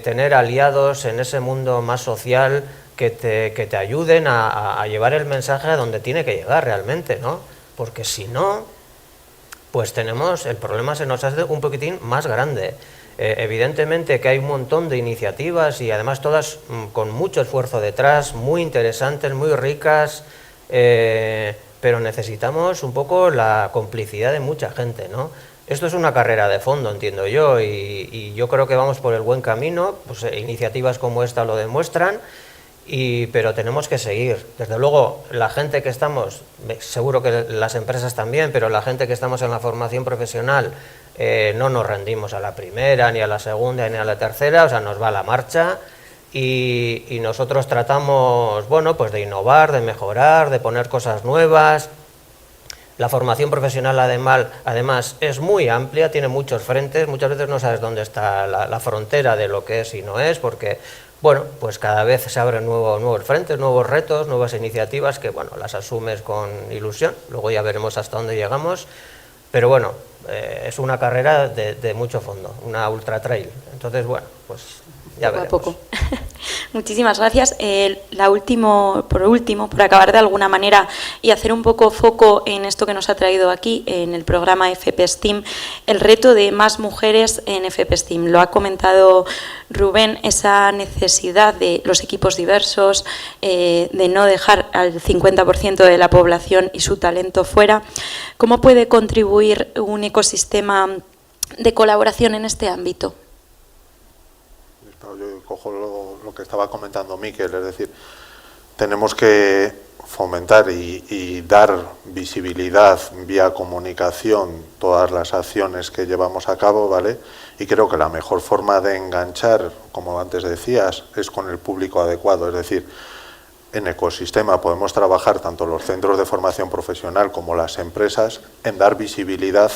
tener aliados en ese mundo más social que te ayuden a llevar el mensaje a donde tiene que llegar realmente, ¿no? Porque si no, pues el problema se nos hace un poquitín más grande. Evidentemente que hay un montón de iniciativas y además todas con mucho esfuerzo detrás, muy interesantes, muy ricas, pero necesitamos un poco la complicidad de mucha gente, ¿no? Esto es una carrera de fondo, entiendo yo, y yo creo que vamos por el buen camino, pues iniciativas como esta lo demuestran, pero tenemos que seguir. Desde luego, la gente que estamos, seguro que las empresas también, pero la gente que estamos en la formación profesional, no nos rendimos a la primera, ni a la segunda, ni a la tercera, o sea, nos va a la marcha y nosotros tratamos, bueno, pues de innovar, de mejorar, de poner cosas nuevas. La formación profesional además es muy amplia, tiene muchos frentes, muchas veces no sabes dónde está la frontera de lo que es y no es, porque, bueno, pues cada vez se abren nuevos frentes, nuevos retos, nuevas iniciativas que, bueno, las asumes con ilusión, luego ya veremos hasta dónde llegamos, pero bueno, es una carrera de mucho fondo, una ultra trail, entonces, bueno, pues ya veremos. Poco a poco. Muchísimas gracias. Por último, por acabar de alguna manera y hacer un poco foco en esto que nos ha traído aquí, en el programa FP STEAM, el reto de más mujeres en FP STEAM. Lo ha comentado Rubén, esa necesidad de los equipos diversos, de no dejar al 50% de la población y su talento fuera. ¿Cómo puede contribuir un ecosistema de colaboración en este ámbito? Yo cojo lo que estaba comentando Miquel, es decir, tenemos que fomentar y dar visibilidad vía comunicación todas las acciones que llevamos a cabo, ¿vale? Y creo que la mejor forma de enganchar, como antes decías, es con el público adecuado, es decir, en ecosistema podemos trabajar tanto los centros de formación profesional como las empresas en dar visibilidad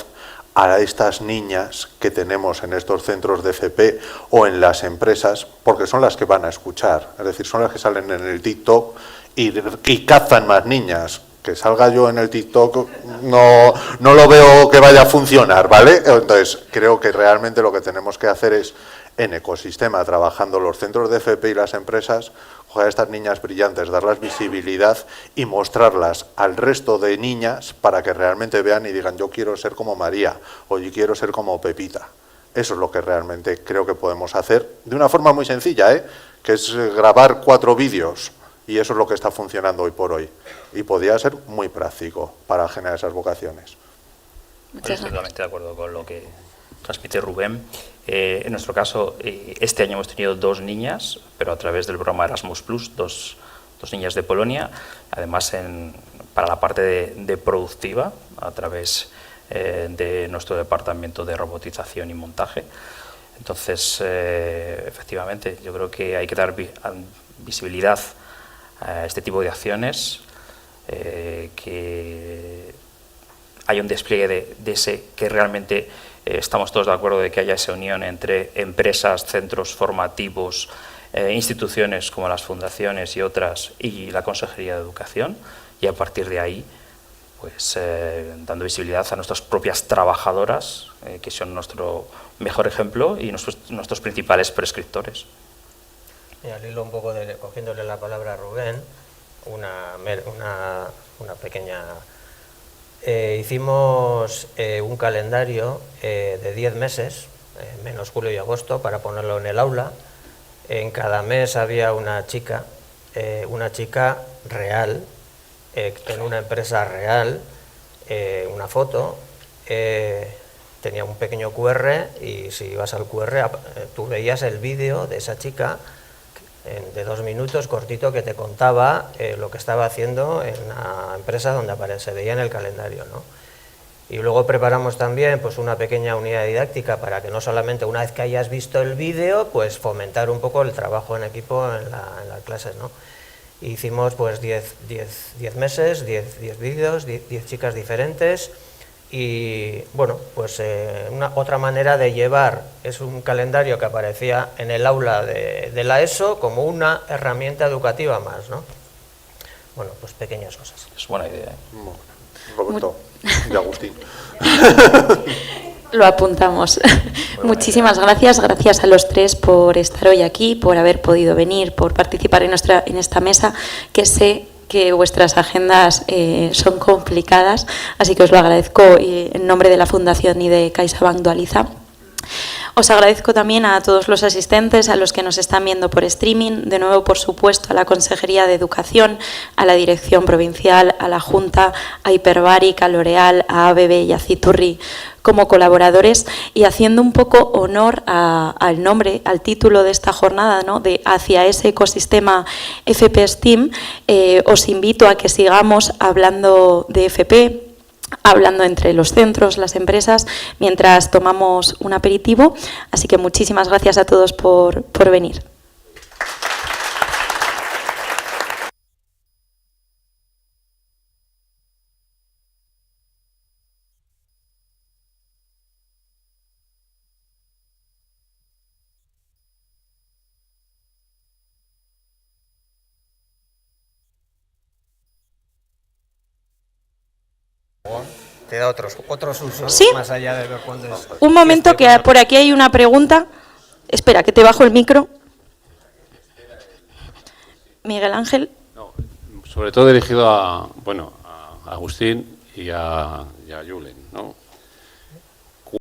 a estas niñas que tenemos en estos centros de FP o en las empresas, porque son las que van a escuchar, es decir, son las que salen en el TikTok y cazan más niñas. Que salga yo en el TikTok no lo veo que vaya a funcionar, ¿vale? Entonces, creo que realmente lo que tenemos que hacer es, en ecosistema, trabajando los centros de FP y las empresas, coger a estas niñas brillantes, darles visibilidad y mostrarlas al resto de niñas para que realmente vean y digan, yo quiero ser como María o yo quiero ser como Pepita. Eso es lo que realmente creo que podemos hacer de una forma muy sencilla, que es grabar 4 vídeos. Y eso es lo que está funcionando hoy por hoy. Y podría ser muy práctico para generar esas vocaciones. Estoy totalmente de acuerdo con lo que transmite Rubén. En nuestro caso, este año hemos tenido 2 niñas, pero a través del programa Erasmus+, dos niñas de Polonia, además para la parte de productiva, a través de nuestro departamento de robotización y montaje. Entonces, efectivamente, yo creo que hay que dar visibilidad a este tipo de acciones, que hay un despliegue de ese que realmente estamos todos de acuerdo de que haya esa unión entre empresas, centros formativos, instituciones como las fundaciones y otras y la Consejería de Educación, y a partir de ahí pues dando visibilidad a nuestras propias trabajadoras, que son nuestro mejor ejemplo y nuestros principales prescriptores. Y al hilo un poco cogiéndole la palabra a Rubén, una pequeña... hicimos un calendario de 10 meses, menos julio y agosto, para ponerlo en el aula. En cada mes había una chica real, en una empresa real, una foto, tenía un pequeño QR y si ibas al QR tú veías el vídeo de esa chica de 2 minutos, cortito, que te contaba lo que estaba haciendo en la empresa donde se veía en el calendario, ¿no? Y luego preparamos también pues, una pequeña unidad didáctica para que no solamente una vez que hayas visto el vídeo, pues fomentar un poco el trabajo en equipo en las clases, ¿no? Hicimos pues 10 meses, 10 vídeos, 10 chicas diferentes y bueno, pues otra manera de llevar es un calendario que aparecía en el aula de la ESO como una herramienta educativa más, ¿no? Bueno, pues pequeñas cosas. Es buena idea. Roberto y Agustín. Lo apuntamos. Muchísimas gracias. Gracias a los tres por estar hoy aquí, por haber podido venir, por participar en esta mesa, que sé que vuestras agendas son complicadas, así que os lo agradezco en nombre de la Fundación y de CaixaBank Dualiza. Os agradezco también a todos los asistentes, a los que nos están viendo por streaming, de nuevo, por supuesto, a la Consejería de Educación, a la Dirección Provincial, a la Junta, a Hyperbaric, a L'Oreal, a ABB y a Citurri como colaboradores, y haciendo un poco honor al nombre, al título de esta jornada, ¿no?, de Hacia ese ecosistema FP STEAM, os invito a que sigamos hablando de FP, hablando entre los centros, las empresas, mientras tomamos un aperitivo. Así que muchísimas gracias a todos por venir. Te da otros usos, ¿Sí? más allá de ver cuándo es. Un momento, que por aquí hay una pregunta. Espera, que te bajo el micro. Miguel Ángel. No, sobre todo dirigido a Agustín y a Julen, ¿no?